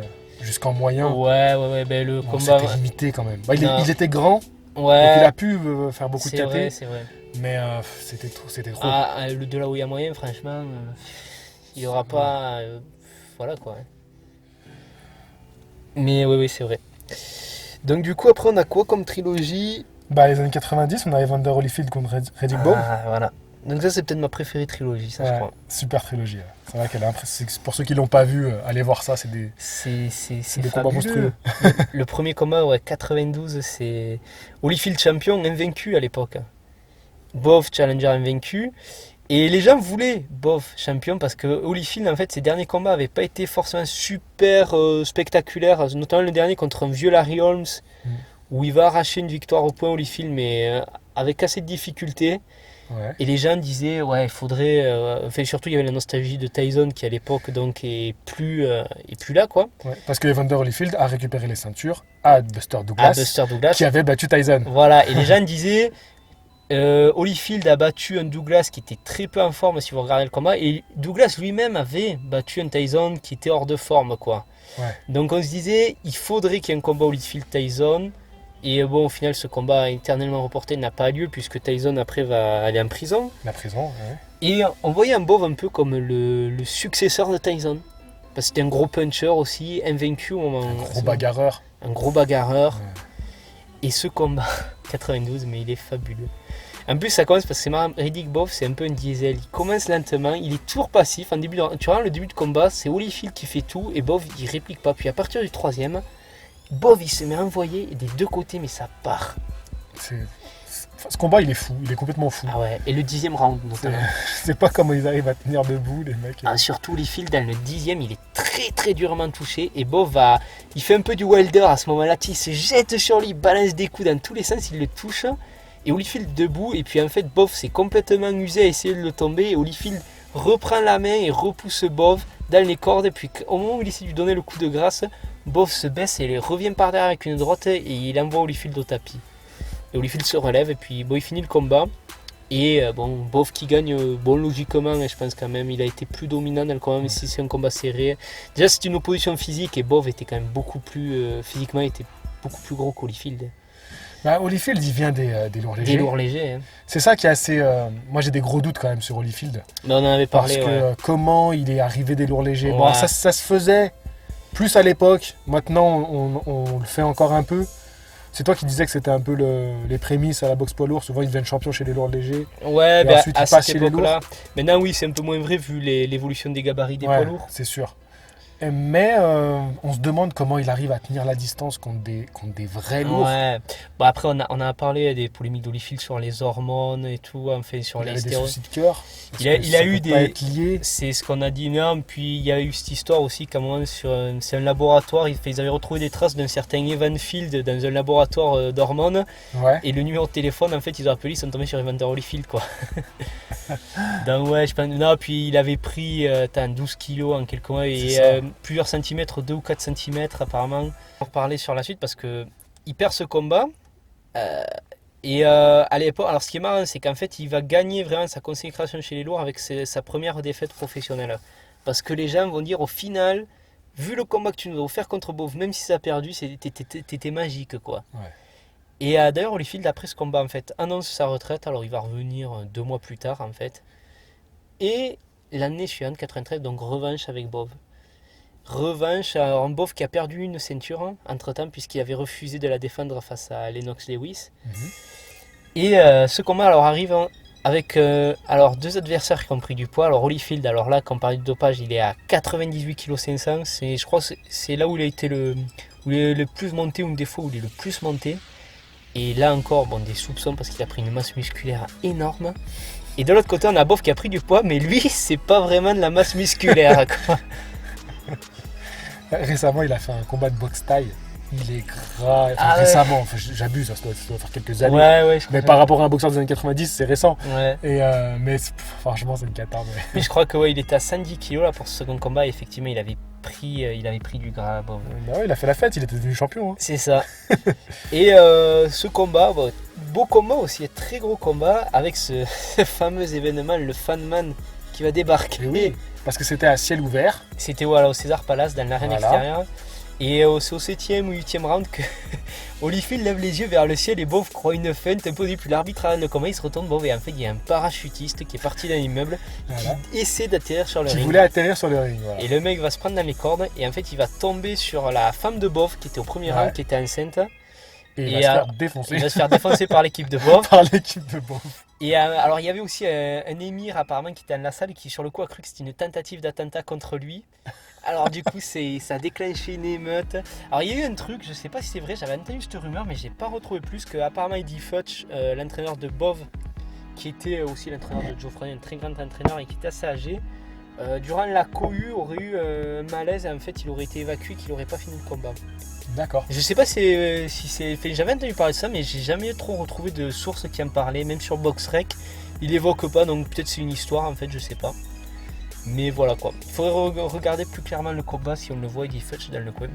jusqu'en moyen. Ouais, ben le Bon, combat. c'était limité quand même. Bah, Non. il était grand, donc Ouais, il a pu faire beaucoup de c'est vrai, KT, c'est vrai. mais c'était trop. Le de là où il y a moyen, franchement, il n'y aura pas. Voilà quoi. Mais oui, c'est vrai. Donc, du coup, après, on a quoi comme trilogie? Bah, les années 90, on a Evander Holyfield contre Riddick Bowe. Voilà. Donc, ça, c'est peut-être ma préférée trilogie, ça, je Ouais, crois. super trilogie. Ouais. C'est vrai qu'elle est impressionnante. Pour ceux qui l'ont pas vu, allez voir ça. C'est des C'est combats fabuleux. monstrueux. Le premier combat, ouais, 92, c'est Holyfield champion, invaincu à l'époque. Bowe challenger invaincu. Et les gens voulaient Bowe champion parce que Holyfield, en fait, ses derniers combats n'avaient pas été forcément super spectaculaires, notamment le dernier contre un vieux Larry Holmes, où il va arracher une victoire au point Holyfield, mais avec assez de difficultés. Ouais. Et les gens disaient, ouais, il faudrait. Enfin, surtout, il y avait la nostalgie de Tyson qui, à l'époque, donc, est plus là, quoi. Ouais, parce que Evander Holyfield a récupéré les ceintures à Buster À Douglas, Buster Douglas. qui avait battu Tyson. Voilà, et les gens disaient. Holyfield a battu un Douglas qui était très peu en forme si vous regardez le combat, et Douglas lui-même avait battu un Tyson qui était hors de forme, quoi. Ouais. Donc on se disait il faudrait qu'il y ait un combat Holyfield-Tyson, et bon, au final ce combat éternellement reporté n'a pas lieu puisque Tyson après va aller en prison, La prison, ouais. et on voyait un Bowe un peu comme le successeur de Tyson parce que c'était un gros puncher aussi, invaincu au moment. Un gros bagarreur. Un gros bagarreur. Ouais. Et ce combat 92, mais il est fabuleux. En plus, ça commence parce que c'est marrant. Riddick Bowe, c'est un peu un diesel. Il commence lentement, il est toujours passif. Tu vois, le début de combat, c'est Holyfield qui fait tout et Bowe, il réplique pas. Puis à partir du 3ème, Bowe, il se met à envoyer des deux côtés, mais ça part. Ce combat, il est fou. Il est complètement fou. Ah ouais, et le 10ème round notamment. Je sais pas comment ils arrivent à tenir debout, les mecs. Surtout Holyfield, dans le 10ème, il est très très durement touché. Et Bowe, il fait un peu du Wilder à ce moment-là. Il se jette sur lui, il balance des coups dans tous les sens, il le touche. Et Holyfield debout, et puis en fait Bowe s'est complètement usé à essayer de le tomber, et Holyfield reprend la main et repousse Bowe dans les cordes, et puis au moment où il essaie de lui donner le coup de grâce, Bowe se baisse et il revient par derrière avec une droite, et il envoie Holyfield au tapis. Et Holyfield se relève, et puis il finit le combat, et Bowe qui gagne, logiquement, je pense quand même, il a été plus dominant dans le combat, même si c'est un combat serré. Déjà c'est une opposition physique, et Bowe était quand même beaucoup plus, physiquement, était beaucoup plus gros qu'Holyfield. Bah, Holyfield, il vient des lourds légers. Des lourds légers. Hein. C'est ça qui est assez. Moi, j'ai des gros doutes quand même sur Holyfield. Mais on en avait parlé. Parce que comment il est arrivé des lourds légers. Ouais. Bon, ça se faisait plus à l'époque. Maintenant, on le fait encore un peu. C'est toi qui disais que c'était un peu les prémices à la boxe poids lourd. Souvent, ils deviennent champions chez les lourds légers. Ouais, Et ensuite, à ils passent cette chez les époque-là. Maintenant, oui, c'est un peu moins vrai vu l'évolution des gabarits des poids lourds. C'est sûr. Mais on se demande comment il arrive à tenir la distance contre des vrais lourds. Ouais. Bon, après, on a parlé des polémiques d'Holyfield sur les hormones et tout, enfin, sur Il les avait des stéroïdes. soucis de cœur. Il a eu des. Liés. C'est ce qu'on a dit, non. Puis il y a eu cette histoire aussi, qu'à un moment, c'est un laboratoire, ils avaient retrouvé des traces d'un certain Evan Field dans un laboratoire d'hormones. Ouais. Et le numéro de téléphone, en fait, ils ont appelé, ils sont tombés sur Evander Holyfield, quoi. Donc, ouais, je pense. Non, puis il avait pris 12 kilos en quelques mois et plusieurs centimètres, 2 ou 4 centimètres, apparemment. On va reparler sur la suite parce qu'il perd ce combat. À l'époque, alors ce qui est marrant, c'est qu'en fait, il va gagner vraiment sa consécration chez les lourds avec sa première défaite professionnelle. Parce que les gens vont dire, au final, vu le combat que tu nous as offert contre Bowe, même si ça a perdu, t'étais magique, quoi. Ouais. Et d'ailleurs, Holyfield, après ce combat, en fait, annonce sa retraite. Alors, il va revenir 2 mois plus tard, en fait. Et l'année suivante, 93, donc revanche avec Bowe. Revanche, alors un Bowe qui a perdu une ceinture entre-temps, puisqu'il avait refusé de la défendre face à Lennox Lewis. Mhm. Et ce combat alors arrive avec alors 2 adversaires qui ont pris du poids. Alors Holyfield, alors là, quand on parlait de dopage, il est à 98 kg 500. Je crois que c'est là où il a été où il est le plus monté, une des fois où il est le plus monté. Et là encore, bon, des soupçons parce qu'il a pris une masse musculaire énorme. Et de l'autre côté, on a Bov qui a pris du poids, mais lui, c'est pas vraiment de la masse musculaire, quoi. Récemment, il a fait un combat de boxe thaï. Il est gras. Enfin, Ah ouais. récemment, enfin, j'abuse, ça doit faire quelques années. Ouais, je Mais crois. par rapport à un boxeur des années 90, c'est récent. Ouais. Et mais franchement, c'est une cata. Mais... Mais je crois que ouais, il était à 110 kg là pour ce second combat. Et effectivement, il avait pris du gras. Bon. Bah ouais, il a fait la fête, il était devenu champion. Hein. C'est ça. Et ce combat, bon, beau combat aussi, un très gros combat avec ce fameux événement, le Fanman qui va débarquer. Et oui, parce que c'était à ciel ouvert. C'était voilà, au César Palace, dans l'arène Voilà. extérieure. Et c'est au 7e ou 8e round que Holyfield lève les yeux vers le ciel et Bov croit une feinte imposée. Puis l'arbitre arrête le combat, il se retourne. Bov, et en fait, il y a un parachutiste qui est parti d'un immeuble Voilà. qui essaie d'atterrir sur le Qui ring. voulait atterrir sur le ring. Voilà. Et le mec va se prendre dans les cordes et en fait, il va tomber sur la femme de Bov qui était au premier Ouais. round, qui était enceinte. Et il et, va se faire défoncer Il va se faire défoncer par l'équipe de Bov. par l'équipe de Bob. Et alors, il y avait aussi un émir apparemment qui était dans la salle qui, sur le coup, a cru que c'était une tentative d'attentat contre lui. Alors, du coup, ça a déclenché une émeute. Alors, il y a eu un truc, je sais pas si c'est vrai, j'avais entendu cette rumeur, mais j'ai pas retrouvé plus que apparemment Eddie Futch, l'entraîneur de Bov, qui était aussi l'entraîneur de Geoffrey, un très grand entraîneur et qui était assez âgé. Durant la cohue, aurait eu un malaise et en fait, il aurait été évacué, qu'il aurait pas fini le combat. D'accord. Je sais pas si c'est fait, j'avais entendu parler de ça, mais j'ai jamais trop retrouvé de sources qui en parlaient, même sur BoxRec, il évoque pas, donc peut-être c'est une histoire en fait, je sais pas. Mais voilà quoi. Il faudrait regarder plus clairement le combat si on le voit Eddie Futch dans le coin.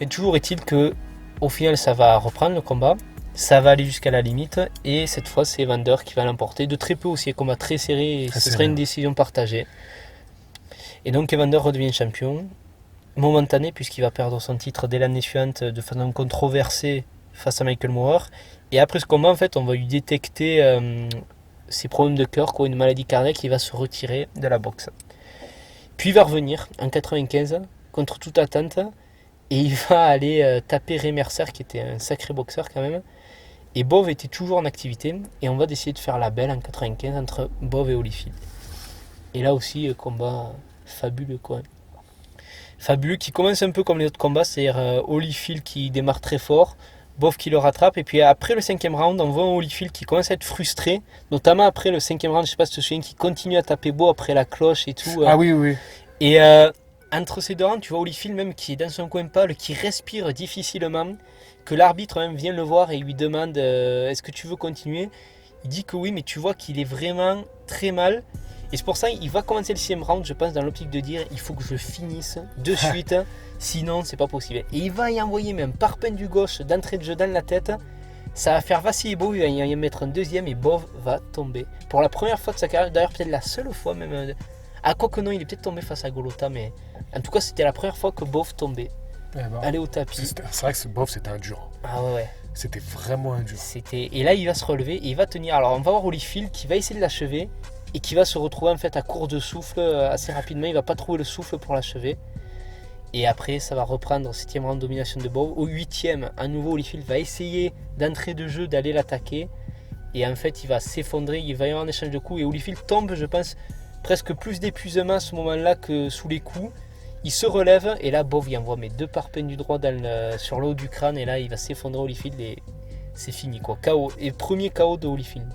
Et toujours est-il que au final ça va reprendre le combat, ça va aller jusqu'à la limite, et cette fois c'est Evander qui va l'emporter. De très peu aussi, un combat très serré, et Très ce serré. serait une décision partagée. Et donc Evander redevient champion. Momentané puisqu'il va perdre son titre dès l'année suivante de façon controversée face à Michael Moorer. Et après ce combat, en fait, on va lui détecter ses problèmes de cœur, quoi, une maladie cardiaque, il va se retirer de la boxe. Puis il va revenir en 95 contre toute attente et il va aller taper Ray Mercer qui était un sacré boxeur quand même. Et Bov était toujours en activité et on va décider de faire la belle en 95 entre Bov et Holyfield. Et là aussi, combat fabuleux quoi. Fabuleux qui commence un peu comme les autres combats, c'est-à-dire Holyfield qui démarre très fort, Bov qui le rattrape, et puis après le 5e round, on voit un Holyfield qui commence à être frustré, notamment après le 5e round, je sais pas si tu te souviens, qui continue à taper Bov après la cloche et tout. Ah oui, oui. Et entre ces deux rounds, tu vois Holyfield même qui est dans son coin pâle, qui respire difficilement, que l'arbitre même vient le voir et lui demande est-ce que tu veux continuer. Il dit que oui, mais tu vois qu'il est vraiment très mal. Et c'est pour ça qu'il va commencer le 6e round, je pense, dans l'optique de dire il faut que je finisse de suite, sinon c'est pas possible. Et il va y envoyer même par peine du gauche d'entrée de jeu dans la tête. Ça va faire vaciller Bov, il va y mettre un deuxième et Bov va tomber. Pour la première fois de sa carrière, d'ailleurs peut-être la seule fois même. Ah, quoi que non, il est peut-être tombé face à Golota, mais en tout cas c'était la première fois que Bov tombait. Eh ben, Aller au tapis. c'est vrai que ce Bob, c'était un dur. Ah ouais. C'était vraiment un dur. Et là il va se relever et il va tenir. Alors on va voir Holyfield qui va essayer de l'achever et qui va se retrouver en fait à court de souffle assez rapidement. Il va pas trouver le souffle pour l'achever. Et après ça va reprendre 7e round domination de Bov. Au 8e, à nouveau Holyfield va essayer d'entrer de jeu, d'aller l'attaquer. Et en fait il va s'effondrer, il va y avoir un échange de coups et Holyfield tombe, je pense, presque plus d'épuisement à ce moment-là que sous les coups. Il se relève et là Bov il envoie mes 2 parpaings du droit sur le haut du crâne et là il va s'effondrer Holyfield et c'est fini quoi. KO. Et premier KO de Holyfield.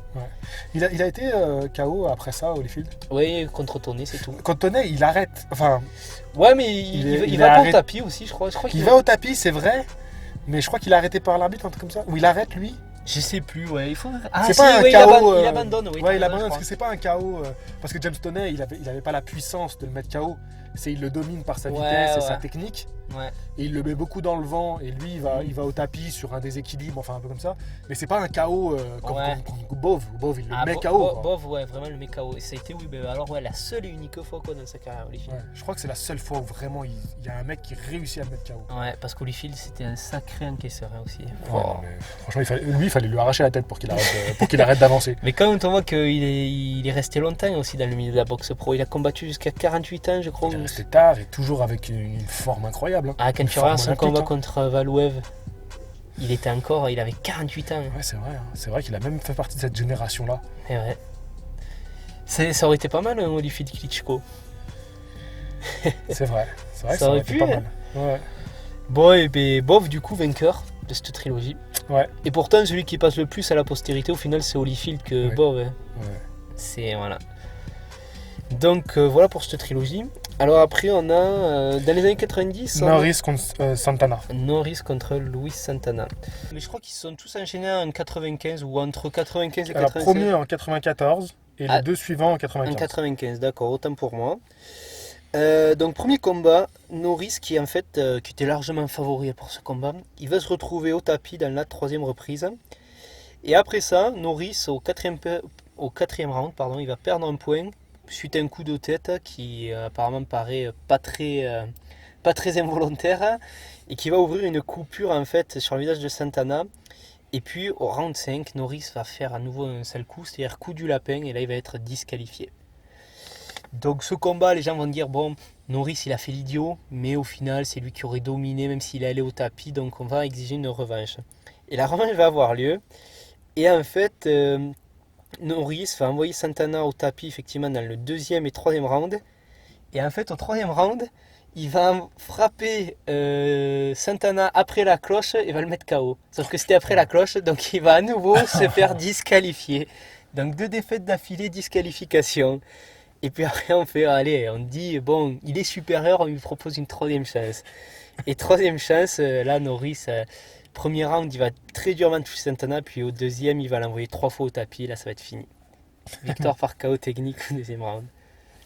Il a été KO après ça, Holyfield. Oui, contre Tonnet, c'est tout. Quand Tonnet, il arrête. Enfin, Ouais, mais il va pas au arrêté. tapis aussi, je crois. il va au tapis, c'est vrai. Mais je crois qu'il est arrêté par l'arbitre, un truc comme ça. Ou il arrête lui. Je sais plus, ouais. Il faut. Ah, C'est si, pas un ouais, KO. il abandonne, oui. Ouais, il t'as raison, abandonne je parce que c'est pas un KO. Parce que James Tonnet, il avait pas la puissance de le mettre KO. Il le domine par sa Ouais, vitesse et ouais. sa technique. crois. Ouais. Et il le met beaucoup dans le vent. Et lui, il va au tapis sur un déséquilibre, enfin un peu comme ça. Mais c'est pas un KO comme Bov. Bov, il le met KO. quoi. Bov, ouais, vraiment le met KO. Et ça a été, oui, ben, alors, ouais, la seule et unique fois quoi, dans sa carrière, Holyfield. Ouais, je crois que c'est la seule fois où vraiment il y a un mec qui réussit à le mettre KO. Ouais, parce qu'Holyfield, c'était un sacré encaisseur hein, aussi. Ouais, non, mais franchement, il fallait lui arracher la tête pour qu'il arrête d'avancer. Mais quand même, on voit qu'il est resté longtemps aussi dans le milieu de la boxe pro. Il a combattu jusqu'à 48 ans, je crois. Il est resté tard et toujours avec une forme incroyable. Hein. Ah, quand Une tu regardes forme son combat olympique, hein. contre Valouev, il avait 48 ans. Ouais, c'est vrai. Hein. C'est vrai qu'il a même fait partie de cette génération-là. Et ouais. Ça aurait été pas mal un Holyfield Klitschko. C'est vrai que Ça ça aurait aurait été pu, pas hein. mal. Ouais. Bon, et ben Bof, du coup, vainqueur de cette trilogie. Ouais. Et pourtant, celui qui passe le plus à la postérité, au final, c'est Holyfield que Ouais. Bof. Hein. Ouais. C'est. Voilà. Donc, voilà pour cette trilogie. Alors, après, on a. Dans les années 90, on a Norris contre Santana. Norris contre Luis Santana. Mais je crois qu'ils se sont tous enchaînés en 95 ou entre 95 et Alors, 96. premier en 94 et Ah, les deux suivants en En 95. 95, d'accord, autant pour moi. Donc premier combat, Norris qui en fait qui était largement favori pour ce combat, il va se retrouver au tapis dans la troisième reprise. Et après ça, Norris au quatrième round, il va perdre un point suite à un coup de tête qui apparemment paraît pas très involontaire et qui va ouvrir une coupure en fait sur le visage de Santana. Et puis au round 5, Norris va faire à nouveau un sale coup, c'est-à-dire coup du lapin, et là il va être disqualifié. Donc ce combat, les gens vont dire, bon, Norris il a fait l'idiot, mais au final c'est lui qui aurait dominé même s'il est allé au tapis, donc on va exiger une revanche. Et la revanche va avoir lieu, et en fait, Norris va envoyer Santana au tapis effectivement dans le deuxième et troisième round, et en fait au troisième round, il va frapper Santana après la cloche et va le mettre KO. Sauf que c'était après la cloche, donc il va à nouveau se faire disqualifier. Donc 2 défaites d'affilée, disqualification. Et puis après on dit, bon, il est supérieur, on lui propose une troisième chance. Et troisième chance, là Norris, premier round, il va très durement toucher Santana, puis au deuxième, il va l'envoyer 3 fois au tapis, là ça va être fini. Victoire par KO technique au deuxième round.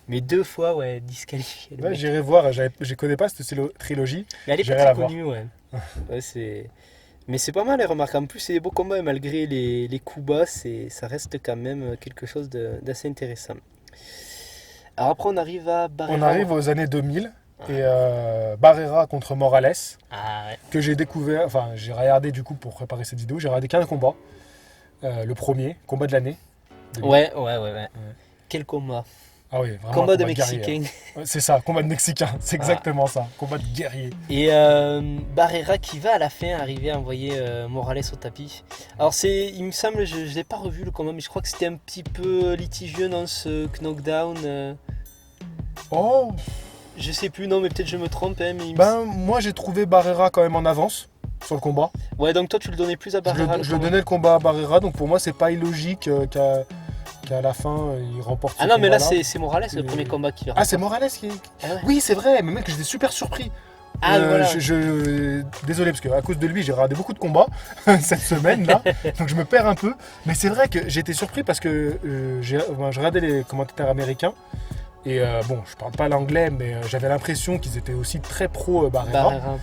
Mais 2 fois, ouais, disqualifié. Ouais, j'irai voir, je connais pas cette trilogie. Mais elle est J'irai pas la très voir. connue, ouais. Mais c'est pas mal, les remarques. En plus, c'est des beaux combats, et malgré les coups bas, ça reste quand même quelque chose d'assez intéressant. Alors après, on arrive à Barrera. On arrive aux années 2000 et Barrera contre Morales, Ah ouais. que j'ai découvert, enfin j'ai regardé du coup pour préparer cette vidéo, j'ai regardé qu'un combat, le premier, combat de l'année. Ouais. Quel combat. Ah oui, vraiment Combat un de guerrier. Mexicains. Ouais, c'est ça, combat de Mexicain, c'est exactement ça, combat de guerrier. Et Barrera qui va à la fin arriver à envoyer Morales au tapis. Alors il me semble, je n'ai pas revu le combat, mais je crois que c'était un petit peu litigieux dans ce knockdown. Oh, Je sais plus, non, mais peut-être je me trompe. Hein, mais moi j'ai trouvé Barrera quand même en avance sur le combat. Ouais, donc toi tu le donnais plus à Barrera. Je donnais le combat à Barrera, donc pour moi c'est pas illogique qu'à la fin il remporte ce Ah non, mais là combat-là. c'est Morales le premier combat qui Ah, c'est Morales qui... Ah ouais. Oui, c'est vrai, mais mec, j'étais super surpris. Ah, voilà. Désolé, parce qu'à cause de lui, j'ai regardé beaucoup de combats cette semaine-là, donc je me perds un peu. Mais c'est vrai que j'ai été surpris parce que je regardais les commentateurs américains, et bon, je parle pas l'anglais, mais j'avais l'impression qu'ils étaient aussi très pro Barrera.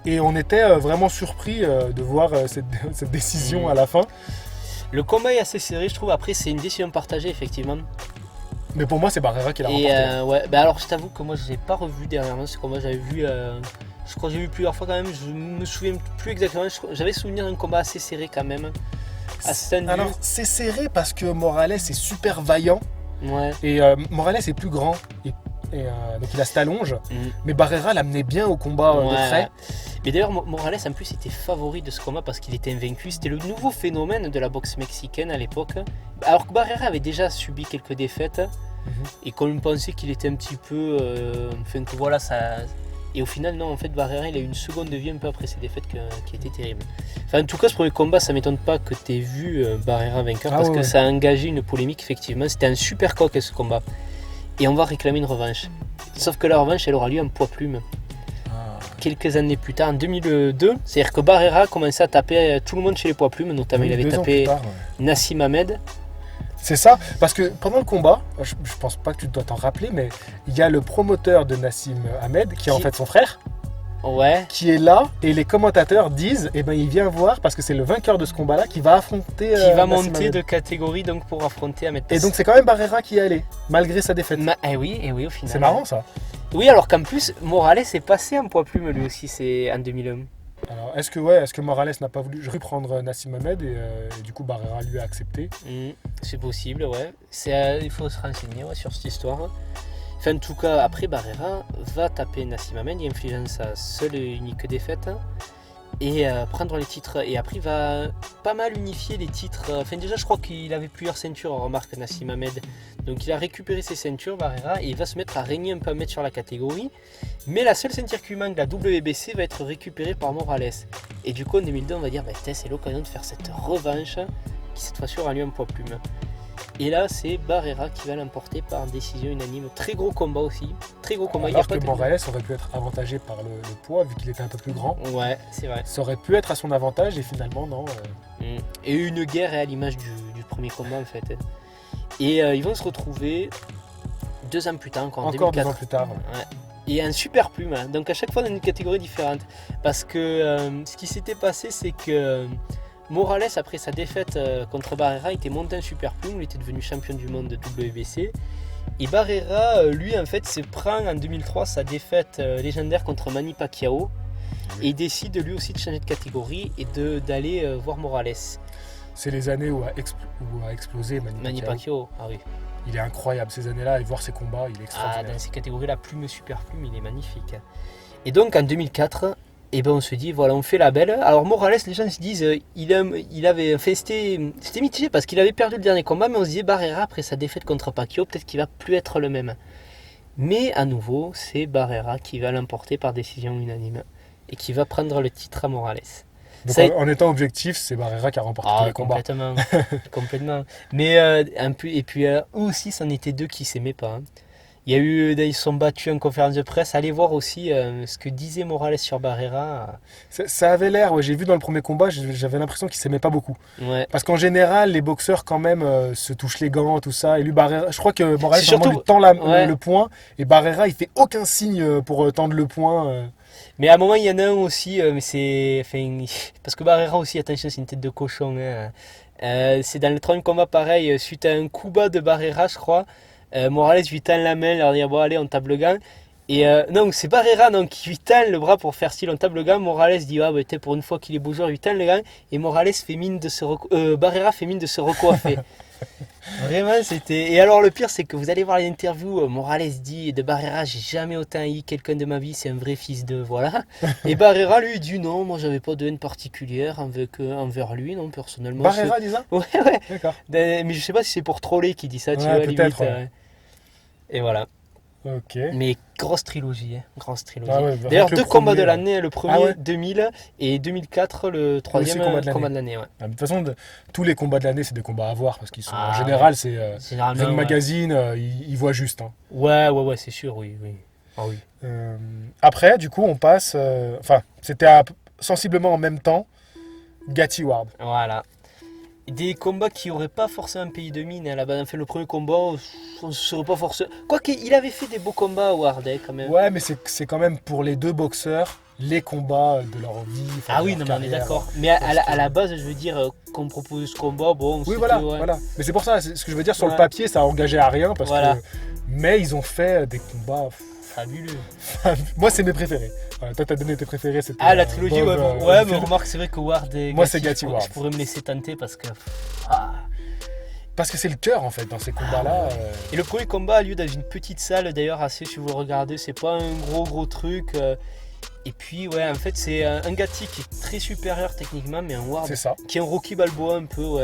Et on était vraiment surpris de voir cette décision à la fin. Le combat est assez serré, je trouve. Après, c'est une décision partagée, effectivement. Mais pour moi, c'est Barrera qui l'a Et remporté. ouais, bah alors je t'avoue que moi, je l'ai pas revu dernièrement ce combat. J'avais vu, je crois que j'ai vu plusieurs fois quand même. Je me souviens plus exactement. J'avais souvenir d'un combat assez serré quand même. Assez tendu. Alors, c'est serré parce que Morales est super vaillant. Ouais. Et Morales est plus grand. Donc il a cette allonge. Mm. Mais Barrera l'amenait bien au combat de trait. Mais d'ailleurs, Morales en plus était favori de ce combat parce qu'il était invaincu. C'était le nouveau phénomène de la boxe mexicaine à l'époque. Alors que Barrera avait déjà subi quelques défaites et qu'on pensait qu'il était un petit peu. Enfin, que voilà, ça. Et au final, non, en fait, Barrera il a eu une seconde de vie un peu après ses défaites qui était terrible. Enfin, en tout cas, ce premier combat, ça m'étonne pas que tu aies vu Barrera vainqueur parce que ça a engagé une polémique, effectivement. C'était un super coq ce combat. Et on va réclamer une revanche. Sauf que la revanche, elle aura lieu en poids plume. Quelques années plus tard, en 2002, c'est-à-dire que Barrera commençait à taper tout le monde chez les poids plumes, notamment il avait tapé Nassim Hamed. C'est ça, parce que pendant le combat, je pense pas que tu dois t'en rappeler, mais il y a le promoteur de Nassim Hamed, qui est en fait son frère, qui est là, et les commentateurs disent, eh ben il vient voir, parce que c'est le vainqueur de ce combat-là qui va affronter qui va Nassim monter Hamed. de catégorie donc pour affronter Hamed. Et donc c'est quand même Barrera qui est allé, malgré sa défaite. Eh oui, au final. C'est marrant ça. Oui, alors qu'en plus, Morales est passé en poids plume lui aussi, c'est en 2001. Alors, est-ce que Morales n'a pas voulu reprendre Nassim Hamed et du coup Barrera lui a accepté? C'est possible, ouais. Il faut se renseigner sur cette histoire. Enfin, en tout cas, après Barrera va taper Nassim Hamed, il inflige sa seule et unique défaite. et prendre les titres. Et après, il va pas mal unifier les titres. Enfin, déjà, je crois qu'il avait plusieurs ceintures, remarque Nassim Hamed. Donc, il a récupéré ses ceintures, Barrera, et il va se mettre à régner un peu à mettre sur la catégorie. Mais la seule ceinture qui manque, la WBC, va être récupérée par Morales. Et du coup, en 2002, on va dire, c'est l'occasion de faire cette revanche qui, cette fois-ci, aura lieu en poids plume. Et là, c'est Barrera qui va l'emporter par décision unanime. Très gros combat aussi. Très gros combat. Alors que Morales aurait pu être avantagé par le poids, vu qu'il était un peu plus grand. Ouais, c'est vrai. Ça aurait pu être à son avantage, et finalement, non. Et une guerre est à l'image du premier combat, en fait. Et ils vont se retrouver 2 ans plus tard, encore en 2004. 2 ans plus tard. Ouais. Et un super plume. Donc à chaque fois dans une catégorie différente. Parce que ce qui s'était passé, c'est que Morales, après sa défaite contre Barrera, était monté en super plume, il était devenu champion du monde de WBC. Et Barrera, lui, en fait, se prend en 2003 sa défaite légendaire contre Manny Pacquiao et décide lui aussi de changer de catégorie et d'aller voir Morales. C'est les années où a explosé Manny Pacquiao. Ah oui. Il est incroyable ces années-là, et voir ses combats, il est extraordinaire. Dans ces catégories-là, plume, super plume, il est magnifique. Et donc en 2004, on se dit, voilà, on fait la belle. Alors Morales, les gens se disent, il avait fait, c'était mitigé parce qu'il avait perdu le dernier combat, mais on se disait, Barrera, après sa défaite contre Pacquiao, peut-être qu'il va plus être le même. Mais à nouveau, c'est Barrera qui va l'emporter par décision unanime et qui va prendre le titre à Morales. Donc en étant objectif, c'est Barrera qui a remporté tous les combats. Complètement. Mais eux aussi, c'en était 2 qui s'aimaient pas. Il y a eu, ils se sont battus en conférence de presse. Allez voir aussi ce que disait Morales sur Barrera. Ça avait l'air, j'ai vu dans le premier combat, j'avais l'impression qu'ils s'aimaient pas beaucoup. Ouais. Parce qu'en général, les boxeurs quand même se touchent les gants, tout ça. Et lui, Barrera, je crois que Morales lui tend le poing, et Barrera, il fait aucun signe pour tendre le poing. Mais à un moment, il y en a un aussi, parce que Barrera aussi, attention, c'est une tête de cochon. C'est dans le troisième combat pareil, suite à un coup bas de Barrera, je crois. Morales lui tend la main, leur dit bon allez, on tape le gant. Et non, c'est Barrera qui lui tend le bras pour faire style, on tape le gant. Morales dit pour une fois qu'il est beau joueur, il lui tend le gant. Et Morales fait mine de Barrera fait mine de se recoiffer. Vraiment, c'était. Et alors, le pire, c'est que vous allez voir l'interview. Morales dit de Barrera, j'ai jamais autant haï quelqu'un de ma vie, c'est un vrai fils de. Voilà. Et Barrera lui dit non, moi j'avais pas de haine particulière envers lui, non, personnellement. Barrera dit ça ? Ouais. D'accord. Mais je sais pas si c'est pour troller qu'il dit ça, tu vois, limite. Ouais. Et voilà. Ok. Mais grosse trilogie, grosse trilogie. Ah ouais, d'ailleurs, 2 combats de l'année, le premier 2000 et 2004, le troisième combat de l'année. Ouais. De toute façon, tous les combats de l'année, c'est des combats à voir, parce qu'ils sont en général, c'est Ring Magazine, ils voient juste. Hein. Ouais, c'est sûr, oui. Ah, oui. Après, du coup, on passe. C'était sensiblement en même temps, Gatti Ward. Voilà. Des combats qui n'auraient pas forcément payé de mine. Là-bas, enfin, le premier combat, on ne serait pas forcément. Quoique, il avait fait des beaux combats, Ward, quand même. Ouais, mais c'est quand même pour les 2 boxeurs les combats de leur vie. Ah oui, non, mais on est d'accord. Mais à la base, je veux dire, qu'on propose ce combat, bon. Oui, voilà. Mais c'est pour ça, ce que je veux dire, sur le papier, ça a engagé à rien. Mais ils ont fait des combats fabuleux. Moi, c'est mes préférés. Toi, t'as donné tes préférés. La trilogie, mais remarque, c'est vrai que Ward et moi, c'est Gatti Ward. Je pourrais me laisser tenter parce que. Parce que c'est le cœur en fait dans ces combats-là. Et le premier combat a lieu dans une petite salle d'ailleurs, assez, si vous le regardez, c'est pas un gros truc. Et puis en fait c'est un Gatti qui est très supérieur techniquement, mais un Ward qui est un Rocky Balboa un peu,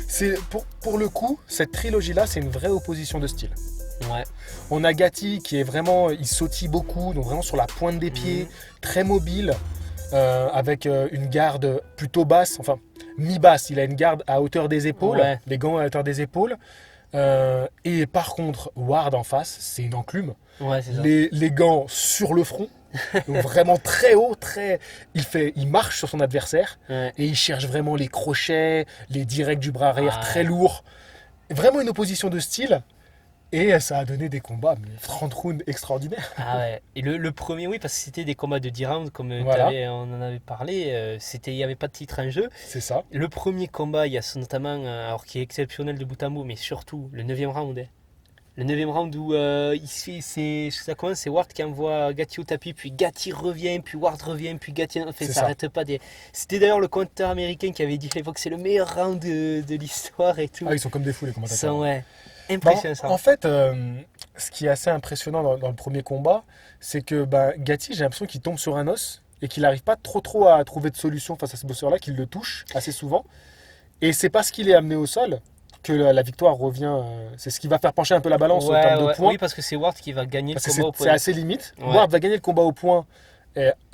C'est pour le coup, cette trilogie-là, c'est une vraie opposition de style. Ouais. On a Gatti qui est vraiment, il sautille beaucoup, donc vraiment sur la pointe des pieds, très mobile, avec une garde plutôt basse, enfin mi-basse. Il a une garde à hauteur des épaules, les gants à hauteur des épaules. Et par contre, Ward en face, c'est une enclume. Ouais, c'est ça. Les gants sur le front, donc vraiment très haut, il marche sur son adversaire et il cherche vraiment les crochets, les directs du bras arrière très lourds. Vraiment une opposition de style. Et ça a donné des combats, 30 rounds extraordinaires. Ah ouais. Et le premier, oui, parce que c'était des combats de 10 rounds, comme on en avait parlé. Il n'y avait pas de titre en jeu. C'est ça. Le premier combat, il y a notamment, alors qui est exceptionnel de bout en bout, mais surtout le 9e round. Le 9e round où ça commence, c'est Ward qui envoie Gatti au tapis, puis Gatti revient, puis Ward revient, puis Gatti. Enfin, ça n'arrête pas. C'était d'ailleurs le commentateur américain qui avait dit à l'époque que c'est le meilleur round de l'histoire et tout. Ah, ils sont comme des fous, les commentateurs. Impressionnant ça. En fait, ce qui est assez impressionnant dans le premier combat, c'est que Gatti, j'ai l'impression qu'il tombe sur un os et qu'il n'arrive pas trop à trouver de solution face à ce boxeur-là, qu'il le touche assez souvent. Et c'est parce qu'il est amené au sol que la victoire revient. C'est ce qui va faire pencher un peu la balance en termes de points. Oui, parce que c'est Ward qui va gagner Parce le que combat au c'est point. assez limite. Ouais. Ward va gagner le combat au point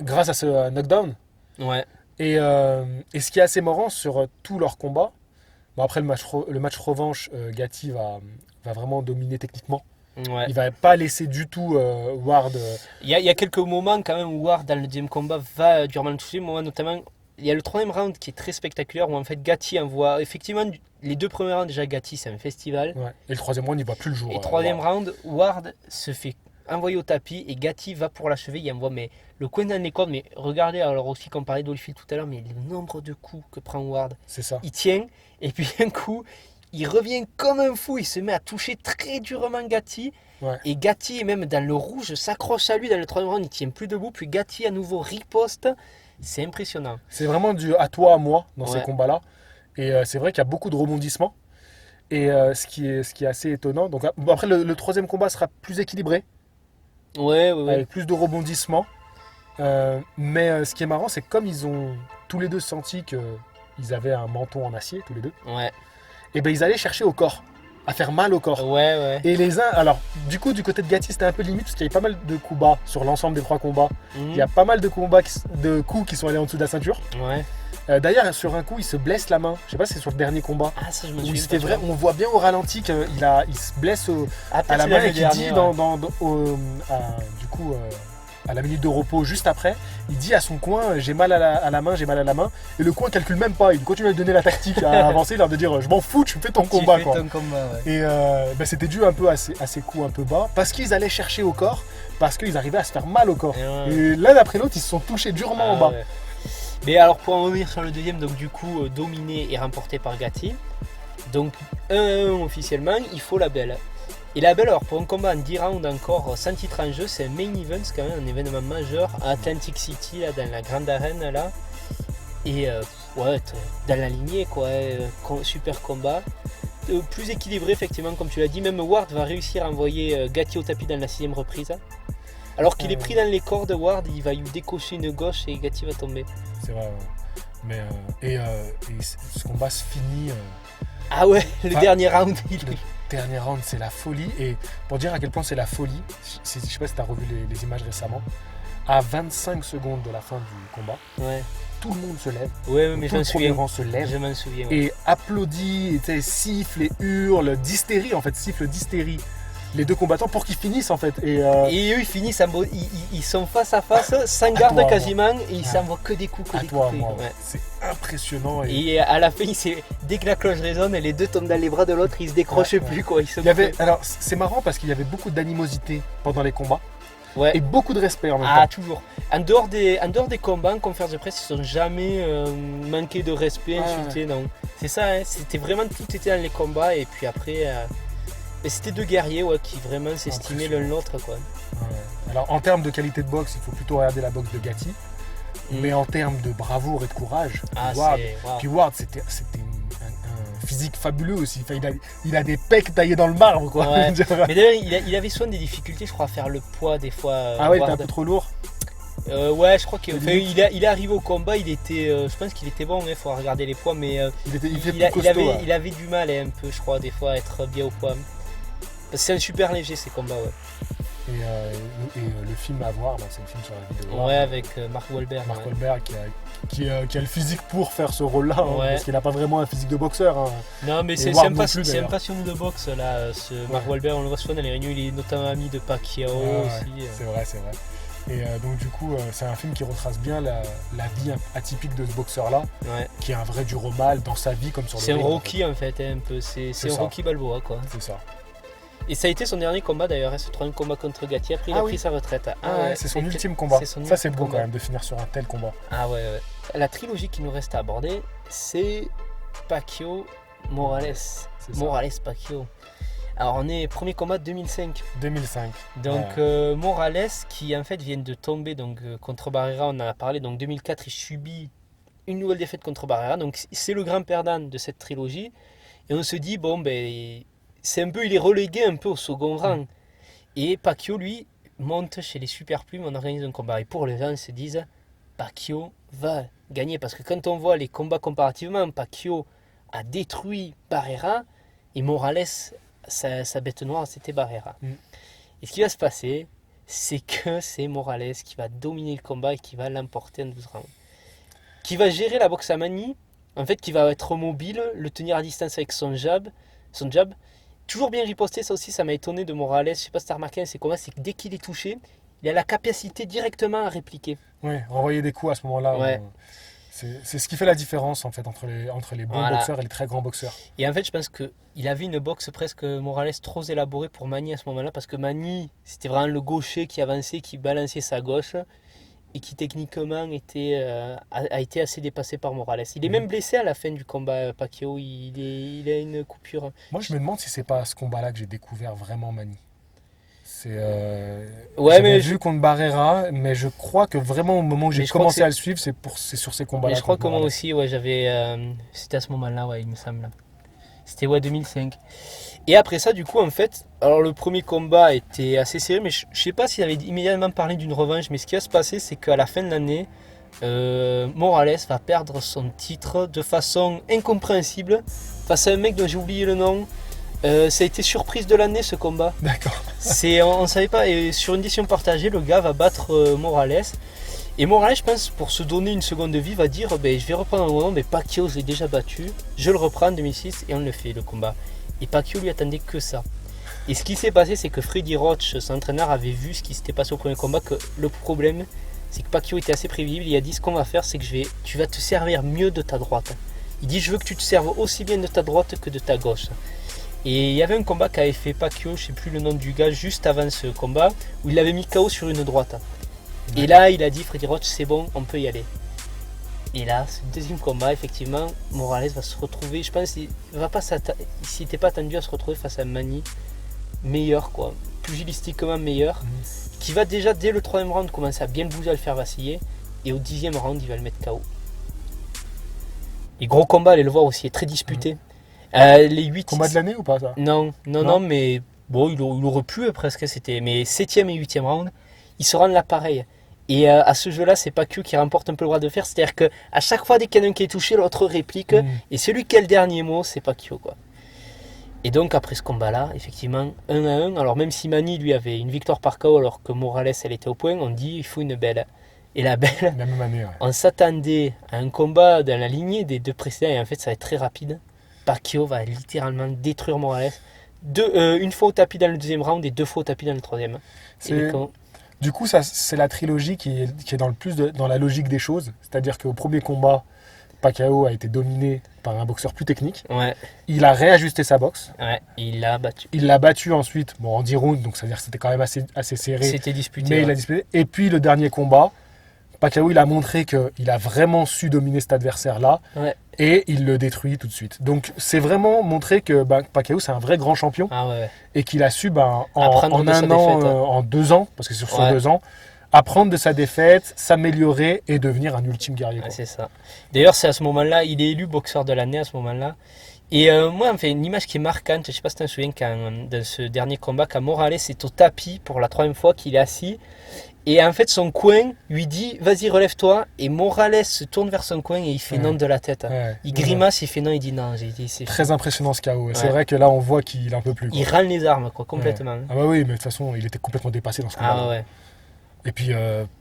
grâce à ce knockdown. Ouais. Et ce qui est assez marrant sur tous leurs combats, bon après le match revanche, Gatti va vraiment dominer techniquement. Ouais. Il va pas laisser du tout Ward. Il y a quelques moments quand même où Ward dans le deuxième combat va durement le toucher. Moi notamment, il y a le troisième round qui est très spectaculaire où en fait Gatti envoie effectivement les deux premiers rounds déjà Gatti c'est un festival. Ouais. Et le troisième round il voit plus le jour. Et troisième Ward. round Ward se fait envoyer au tapis et Gatti va pour l'achever. Il envoie mais le coin dans les cordes. Mais regardez alors aussi comme parlait d'Holyfield tout à l'heure, mais le nombre de coups que prend Ward. C'est ça. Il tient et puis un coup il revient comme un fou. Il se met à toucher très durement Gatti. Ouais. Et Gatti, même dans le rouge, s'accroche à lui dans le troisième round, il tient plus debout. Puis Gatti à nouveau riposte. C'est impressionnant. C'est vraiment du à toi, à moi dans ces Ouais. combats-là. Et c'est vrai qu'il y a beaucoup de rebondissements. Et ce qui est assez étonnant. Donc, bon, après, le troisième combat sera plus équilibré, Ouais. avec plus de rebondissements. Mais ce qui est marrant, c'est que comme ils ont tous les deux senti qu'ils avaient un menton en acier, tous les deux, Ouais. et ben ils allaient chercher au corps, à faire mal au corps. Ouais. Et les uns, alors du coup du côté de Gatti c'était un peu limite parce qu'il y avait pas mal de coups bas sur l'ensemble des 3 combats. Il y a pas mal de de coups qui sont allés en dessous de la ceinture. Ouais. D'ailleurs sur un coup il se blesse la main, je sais pas si c'est sur le dernier combat. Ah, ça, je me Où il suis se fait on voit bien au ralenti qu'il se blesse à la main et qu'il dit à la minute de repos juste après, il dit à son coin j'ai mal à la main, j'ai mal à la main. Et le coin calcule même pas, il continue à lui donner la tactique, à avancer, l'air de dire je m'en fous, tu fais ton combat. Quoi. Ton combat, ouais. Et c'était dû un peu à ces coups un peu bas, parce qu'ils allaient chercher au corps, parce qu'ils arrivaient à se faire mal au corps. Et l'un après l'autre, ils se sont touchés durement en bas. Ouais. Mais alors pour en revenir sur le deuxième, donc du coup dominé et remporté par Gatti. Donc 1-1 officiellement, il faut la belle. Et la belle, alors pour un combat en 10 rounds encore, sans titre en jeu, c'est un main event, c'est quand même un événement majeur à Atlantic City, là, dans la grande arène là. Et ouais, dans la lignée quoi, super combat. Plus équilibré effectivement comme tu l'as dit, même Ward va réussir à envoyer Gatti au tapis dans la 6ème reprise. Alors qu'il est pris dans les cordes, Ward, il va lui décocher une gauche et Gatti va tomber. C'est vrai, ouais. Mais et ce combat se finit. Ah ouais, le dernier round, Le dernier round, c'est la folie. Et pour dire à quel point c'est la folie, je sais pas si tu as revu les images récemment, à 25 secondes de la fin du combat, ouais. tout le monde se lève. Ouais, mais Tout je m'en le premier souviens. rang se lève Je m'en souviens. Ouais. et applaudit, siffle et hurle d'hystérie, en fait, siffle d'hystérie les deux combattants pour qu'ils finissent en fait. Et Et eux ils finissent ils sont face à face, sans garde toi, quasiment, et ils Ouais. s'envoient que des coups, à des toi, coups. moi, Ouais. c'est impressionnant. Et à la fin, dès que la cloche résonne, les deux tombent dans les bras de l'autre, ils se décrochent Ouais, plus quoi. Ils se alors c'est marrant parce qu'il y avait beaucoup d'animosité pendant les combats Ouais. et beaucoup de respect en même Ah, temps. toujours. En dehors des combats, en conférence de presse, ils sont jamais manqués de respect, insultés, non. C'est ça, hein, c'était vraiment tout était dans les combats, et puis après, et c'était deux guerriers ouais, qui vraiment s'estimaient l'un l'autre quoi. Ouais. Alors en termes de qualité de boxe, il faut plutôt regarder la boxe de Gatti, mais en termes de bravoure et de courage, Ward, wow. puis Ward c'était un physique fabuleux aussi. Enfin, il a des pecs taillés dans le marbre quoi. Ouais. Mais d'ailleurs, il avait souvent des difficultés, je crois, à faire le poids des fois. Ah ouais, il était un Ward. peu trop lourd. Ouais, je crois qu'il Enfin, il est arrivé au combat, il était, je pense qu'il était bon, il faut regarder les poids, mais Il était plus costaud. Ouais. il avait du mal un peu, je crois, des fois à être bien au poids. Parce que c'est un super léger ces combats, ouais. Et le film à voir, c'est le film sur la vie de Ward. Ouais, avec Mark Wahlberg. Mark ouais. Wahlberg qui a le physique pour faire ce rôle-là, hein, Ouais. parce qu'il n'a pas vraiment un physique de boxeur. Hein. Non, mais Et c'est Ward un, non plus, c'est un d'ailleurs. passionné de boxe, là, ce Mark Ouais. Wahlberg, on le voit souvent dans les réunions, il est notamment ami de Pacquiao Ouais, aussi. C'est vrai. Et donc du coup, c'est un film qui retrace bien la vie atypique de ce boxeur-là, Ouais. qui est un vrai dur au mal dans sa vie comme sur le C'est un ring, en Rocky en fait, hein, un peu, c'est C'est un ça. Rocky Balboa, quoi. fait. C'est ça. Et ça a été son dernier combat d'ailleurs, hein, ce troisième combat contre Gatti. Après, il a Ah oui. pris sa retraite. C'est son ultime combat. c'est son Ça, c'est ultime beau combat. quand même de finir sur un tel combat. Ah ouais. La trilogie qui nous reste à aborder, c'est Pacquiao Morales. C'est ça. Morales Pacquiao. Alors, on est premier combat 2005. 2005. Donc, Morales qui en fait vient de tomber donc, contre Barrera, on en a parlé. Donc, 2004, il subit une nouvelle défaite contre Barrera. Donc, c'est le grand perdant de cette trilogie. Et on se dit, bon, ben, c'est un peu, il est relégué un peu au second rang. Et Pacquiao, lui, monte chez les super plumes, on organise un combat. Et pour les gens, ils se disent, Pacquiao va gagner. Parce que quand on voit les combats comparativement, Pacquiao a détruit Barrera et Morales, sa bête noire, c'était Barrera. Et ce qui va se passer, c'est que c'est Morales qui va dominer le combat et qui va l'emporter en 12 rounds. Qui va gérer la boxe à manie, en fait, qui va être mobile, le tenir à distance avec son jab. Toujours bien riposté, ça aussi, ça m'a étonné de Morales. Je sais pas si tu as remarqué, c'est comment, c'est que dès qu'il est touché, il a la capacité directement à répliquer. Oui, envoyer des coups à ce moment-là. Ouais. C'est ce qui fait la différence en fait entre les bons boxeurs et les très grands boxeurs. Et en fait, je pense qu'il avait une boxe presque Morales trop élaborée pour Manny à ce moment-là, parce que Manny, c'était vraiment le gaucher qui avançait, qui balançait sa gauche, et qui techniquement a été assez dépassé par Morales. Il est même blessé à la fin du combat, Pacquiao, il a une coupure. Moi, je me demande si c'est pas à ce combat-là que j'ai découvert vraiment Manny. Ouais, j'avais vu contre Barrera, mais je crois que vraiment au moment où j'ai commencé à le suivre, c'est sur ces combats-là. Mais je crois que moi aussi, c'était à ce moment-là, il me semble. C'était 2005. Et après ça, du coup, en fait, alors le premier combat était assez serré, mais je sais pas s'il avait immédiatement parlé d'une revanche, mais ce qui va se passer, c'est qu'à la fin de l'année, Morales va perdre son titre de façon incompréhensible face à un mec dont j'ai oublié le nom. Ça a été surprise de l'année, ce combat. D'accord. On ne savait pas, et sur une décision partagée, le gars va battre Morales. Et Morales, je pense, pour se donner une seconde de vie, va dire je vais reprendre un moment, mais Pacquiao, je l'ai déjà battu, je le reprends en 2006 et on le fait, le combat. Et Pacquiao lui attendait que ça. Et ce qui s'est passé, c'est que Freddy Roach, son entraîneur, avait vu ce qui s'était passé au premier combat, que le problème, c'est que Pacquiao était assez prévisible. Il a dit ce qu'on va faire, c'est que tu vas te servir mieux de ta droite. Il dit je veux que tu te serves aussi bien de ta droite que de ta gauche. Et il y avait un combat qu'avait fait Pacquiao, je sais plus le nom du gars, juste avant ce combat, où il avait mis KO sur une droite. Et là, il a dit Freddy Roach, c'est bon, on peut y aller. Et là, ce deuxième combat, effectivement, Morales va se retrouver, je pense qu'il n'était pas attendu à se retrouver face à un Manny meilleur, quoi, pugilistiquement meilleur, qui va déjà, dès le 3e round, commencer à bien le bouger, à le faire vaciller, et au 10e round, il va le mettre KO. Et gros combat, allez le voir aussi, est très disputé. Les 8... Combat de l'année ou pas ça? Non, mais bon, il aurait pu presque, c'était. Mais 7e et 8e round, ils se rendent là pareil. Et à ce jeu-là, c'est Pacquiao qui remporte un peu le droit de faire. C'est-à-dire qu'à chaque fois, dès qu'il y en a un qui est touché, l'autre réplique. Et celui qui a le dernier mot, c'est Pacquiao, quoi. Et donc, après ce combat-là, effectivement, 1-1. Alors, même si Manny, lui, avait une victoire par KO, alors que Morales, elle était au point, on dit il faut une belle. Et la belle, la même année, ouais. On s'attendait à un combat dans la lignée des deux précédents. Et en fait, ça va être très rapide. Pacquiao va littéralement détruire Morales. Une fois au tapis dans le 2e round et 2 fois au tapis dans le 3e. Du coup, ça, c'est la trilogie qui est dans le plus dans la logique des choses. C'est-à-dire qu'au premier combat, Pacquiao a été dominé par un boxeur plus technique. Ouais. Il a réajusté sa boxe. Ouais, il l'a battu. Il l'a battu ensuite, en 10 rounds, donc ça veut dire que c'était quand même assez serré. C'était disputé. Mais il a disputé. Et puis le dernier combat, Pacquiao, il a montré qu'il a vraiment su dominer cet adversaire-là. Ouais. Et il le détruit tout de suite. Donc c'est vraiment montrer que Pacquiao, c'est un vrai grand champion. Ah ouais. Et qu'il a su, en un an, en 2 ans, parce que c'est sur 2 ans, apprendre de sa défaite, s'améliorer et devenir un ultime guerrier. Ouais, c'est ça. D'ailleurs, c'est à ce moment-là, il est élu boxeur de l'année à ce moment-là. Et moi, enfin, une image qui est marquante, je ne sais pas si tu te souviens, dans ce dernier combat, quand Morales est au tapis pour la 3e fois, qu'il est assis. Et en fait, son coin lui dit vas-y, relève-toi. Et Morales se tourne vers son coin et il fait non de la tête. Ouais. Il grimace, il fait non, il dit non. C'est très impressionnant ce KO. Ouais. C'est vrai que là, on voit qu'il en peut plus. Quoi. Il râle les armes, quoi, complètement. Ouais. Ah bah oui, mais de toute façon, il était complètement dépassé dans ce combat. Ah ouais. Et puis,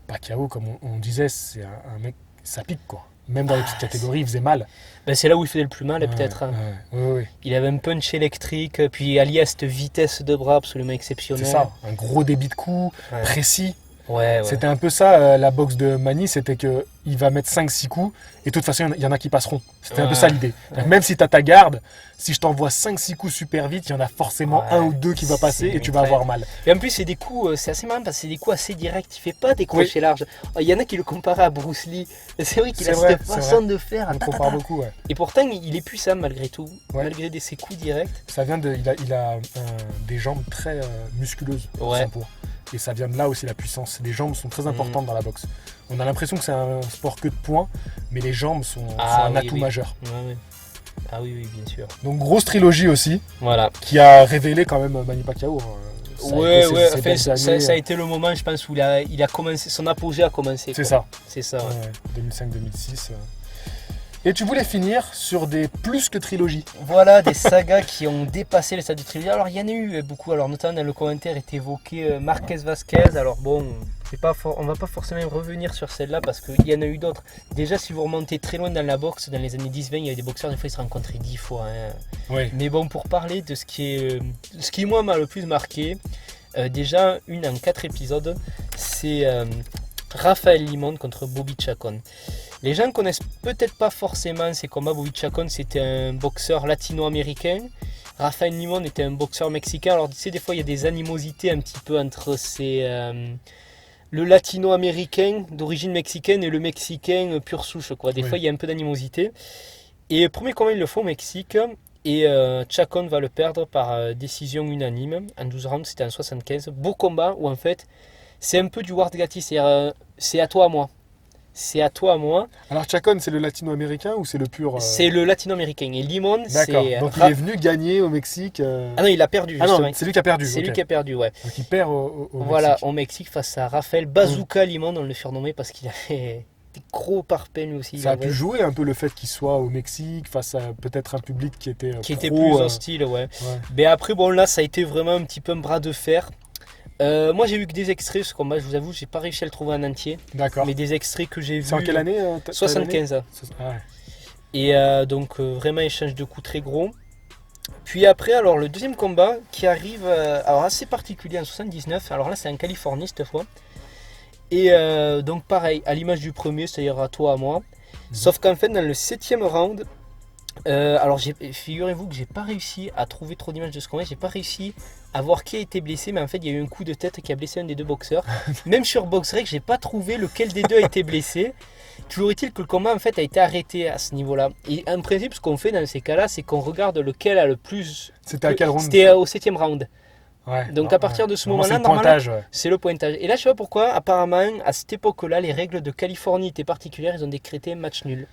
Pacquiao, comme on disait, c'est un mec, ça pique, quoi. Même dans les petites catégories, il faisait mal. Ben c'est là où il faisait le plus mal, peut-être. Ouais. Il avait un punch électrique, puis allié à cette vitesse de bras absolument exceptionnelle. C'est ça, un gros débit de coups, précis. Ouais. C'était un peu ça, la boxe de Manny, c'était qu'il va mettre 5-6 coups, et de toute façon, il y en a qui passeront. C'était un peu ça l'idée. Même si tu as ta garde, si je t'envoie 5-6 coups super vite, il y en a forcément 1 ou 2 qui va passer, et tu vas avoir mal. Et en plus, c'est des coups, c'est assez marrant, parce que c'est des coups assez directs. Il fait pas des crochets larges. Il y en a qui le comparaient à Bruce Lee. C'est vrai qu'il a cette façon de faire. On le compare beaucoup, ouais. Et pourtant, il est puissant malgré tout, malgré ses coups directs. Ça vient il a des jambes très musculeuses, pour. Et ça vient de là aussi la puissance. Les jambes sont très importantes dans la boxe. On a l'impression que c'est un sport que de points, mais les jambes sont un atout majeur. Ouais. Ah oui, bien sûr. Donc grosse trilogie aussi, voilà. Qui a révélé quand même Manny Pacquiao. Ça a Ouais, été ouais, ces enfin, belles ça a années. été le moment, je pense, où il a commencé, son apogée a commencé. C'est quoi. ça. C'est ça. Ouais. Ouais, 2005-2006. Et tu voulais finir sur des plus que trilogies. Voilà des sagas qui ont dépassé les stades de trilogie. Alors il y en a eu beaucoup, alors notamment dans le commentaire est évoqué Marquez Vasquez. Alors bon, on va pas forcément revenir sur celle-là parce qu'il y en a eu d'autres. Déjà si vous remontez très loin dans la boxe, dans les années 10-20, il y avait des boxeurs, des fois ils se rencontraient 10 fois. Hein. Oui. Mais bon, pour parler de ce qui moi m'a le plus marqué, déjà une en 4 épisodes, c'est Raphaël Limon contre Bobby Chacon. Les gens ne connaissent peut-être pas forcément ces combats. Bobby Chacon, c'était un boxeur latino-américain. Raphaël Limon était un boxeur mexicain. Alors, tu sais, des fois, il y a des animosités un petit peu entre le latino-américain d'origine mexicaine et le mexicain pure souche, quoi. Des Oui. fois, il y a un peu d'animosité. Et premier combat, ils le font au Mexique. Et Chacon va le perdre par décision unanime. En 12 rounds, c'était en 75. Beau combat où, en fait, c'est un peu du Ward Gatti. C'est-à-dire, c'est à toi, à moi. C'est à toi, à moi. Alors Chacon, c'est le latino-américain ou c'est le pur C'est le latino-américain. Et Limon, D'accord. c'est. Donc il est venu gagner au Mexique. Ah non, il a perdu, Ah justement. non, c'est lui qui a perdu. C'est lui ok. qui a perdu, ouais. Donc il perd au Voilà, Mexique. au Mexique, face à Raphaël Bazooka Limon, on le surnommait parce qu'il avait des gros parpaings lui aussi. Ça a ouais. pu jouer un peu le fait qu'il soit au Mexique face à peut-être un public qui était Qui était pro, plus hostile, ouais. ouais. Mais après, bon, là, ça a été vraiment un petit peu un bras de fer. Moi, j'ai vu que des extraits de ce combat, je vous avoue, j'ai pas réussi à le trouver en entier. D'accord. Mais des extraits que j'ai vus. C'est en quelle année t'as 75. l'année Ah ouais. Et donc, vraiment, échange de coups très gros. Puis après, alors, le deuxième combat qui arrive, alors assez particulier en 79. Alors là, c'est en Californie cette fois. Et donc, pareil, à l'image du premier, c'est-à-dire à toi, à moi. Sauf qu'en fait, dans le 7e round, alors figurez-vous que j'ai pas réussi à trouver trop d'images de ce combat, j'ai pas réussi à voir qui a été blessé, mais en fait il y a eu un coup de tête qui a blessé un des deux boxeurs. Même sur BoxRec, j'ai pas trouvé lequel des deux a été blessé. Toujours est-il que le combat en fait a été arrêté à ce niveau-là. Et en principe, ce qu'on fait dans ces cas-là, c'est qu'on regarde lequel a le plus. C'était à quel round C'était au 7e round. Ouais. Donc Ah, à partir ouais. de ce Normalement, moment-là, c'est le pointage. Ouais. c'est le pointage. Et là, je sais pas pourquoi, apparemment, à cette époque-là, les règles de Californie étaient particulières, ils ont décrété match nul.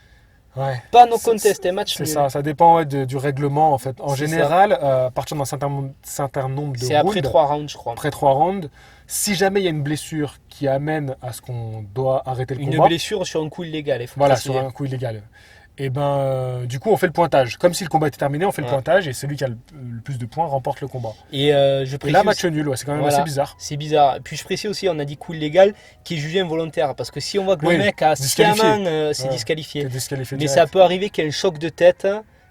Ouais. Pas no contest, un match C'est nul. ça dépend du règlement en fait. En C'est général, à partir d'un certain nombre de C'est après rounds, 3 rounds, je crois. après 3 rounds, si jamais il y a une blessure qui amène à ce qu'on doit arrêter le Une combat, blessure sur un coup illégal, il faut voilà, préciser. sur un coup illégal, et du coup on fait le pointage. Comme si le combat était terminé, on fait le Ouais. pointage et celui qui a le plus de points remporte le combat. Et je Et précise, là, match nul, ouais, c'est quand même Voilà. assez bizarre. c'est bizarre. Puis je précise aussi, on a dit coup illégal qui est jugé involontaire. Parce que si on voit que Oui, le mec a disqualifié. sciemment, c'est Ouais. disqualifié. T'es disqualifié Mais direct. ça peut arriver qu'il y ait un choc de tête.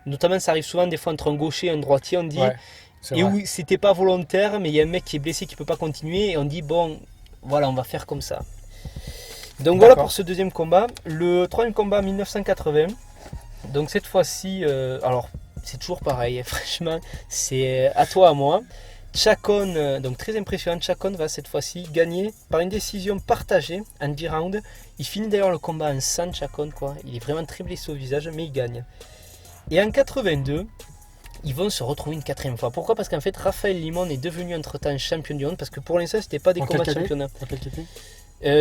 Notamment, ça arrive souvent des fois entre un gaucher et un droitier, on dit. Ouais, c'est Et vrai. où c'était pas volontaire, mais il y a un mec qui est blessé qui peut pas continuer. Et on dit, bon, voilà, on va faire comme ça. Donc voilà D'accord. pour ce deuxième combat. Le troisième combat, 1980. Donc cette fois-ci, alors c'est toujours pareil, franchement, c'est à toi, à moi. Chacon, donc très impressionnant, Chacon va cette fois-ci gagner par une décision partagée en 10 rounds. Il finit d'ailleurs le combat en sang, Chacon, quoi. Il est vraiment très blessé au visage, mais il gagne. Et en 82, ils vont se retrouver une quatrième fois. Pourquoi ? Parce qu'en fait, Raphaël Limon est devenu entre-temps champion du monde, parce que pour l'instant, c'était pas des En combats de quelle année championnat. En quelle catégorie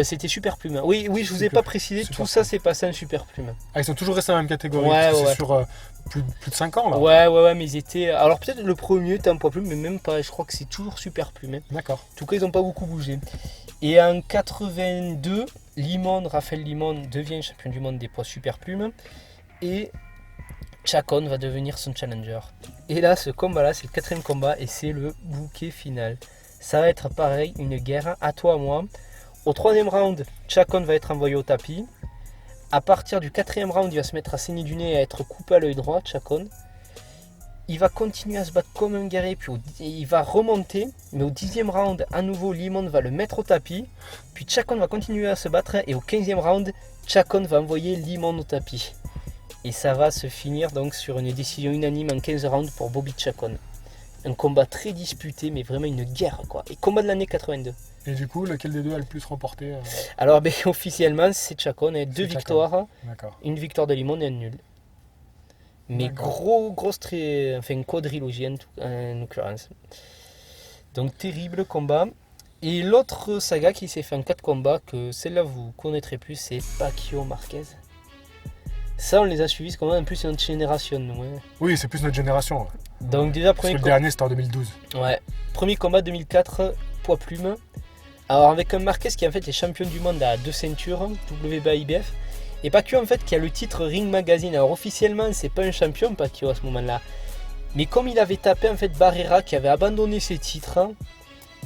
C'était Super Plume. Oui, je vous ai Super- pas précisé, Super tout ça Plume. s'est passé en Super Plume. Ah, ils sont toujours restés dans la même catégorie. Ouais, parce que ouais. c'est sur plus de 5 ans là. Ouais, mais ils étaient. Alors peut-être le premier était un poids plume, mais même pas. Je crois que c'est toujours Super Plume. Hein. D'accord. En tout cas, ils n'ont pas beaucoup bougé. Et en 82, Raphaël Limon devient champion du monde des poids Super Plume. Et Chacon va devenir son challenger. Et là, ce combat-là, c'est le quatrième combat et c'est le bouquet final. Ça va être pareil, une guerre à toi, à moi. Au troisième round, Chacon va être envoyé au tapis. À partir du quatrième round, il va se mettre à saigner du nez et à être coupé à l'œil droit, Chacon. Il va continuer à se battre comme un guerrier, puis il va remonter, mais au 10e round, à nouveau, Limon va le mettre au tapis, puis Chacon va continuer à se battre, et au 15e round, Chacon va envoyer Limon au tapis. Et ça va se finir donc sur une décision unanime en 15 rounds pour Bobby Chacon. Un combat très disputé, mais vraiment une guerre, quoi. Et combat de l'année 82. Et du coup, lequel des deux a le plus remporté Alors, officiellement, c'est Chacon, et 2 C'est Chacon. victoires, D'accord. une victoire de Limon et un nul. Mais D'accord. grosse quadrilogie en l'occurrence. Donc terrible combat. Et l'autre saga qui s'est fait en 4 combats, que celle-là vous connaîtrez plus, c'est Pacquiao Marquez. Ça on les a suivis, ce combat en plus c'est notre génération. Nous, hein. Oui, c'est plus notre génération. Ouais. Donc déjà, Parce que le dernier, c'était en 2012. Ouais. Premier combat 2004, poids plume. Alors avec un Marquez qui en fait est champion du monde à 2 ceintures, WBA, IBF. Et Pacquiao en fait qui a le titre Ring Magazine. Alors officiellement c'est pas un champion Pacquiao à ce moment-là. Mais comme il avait tapé en fait Barrera qui avait abandonné ses titres,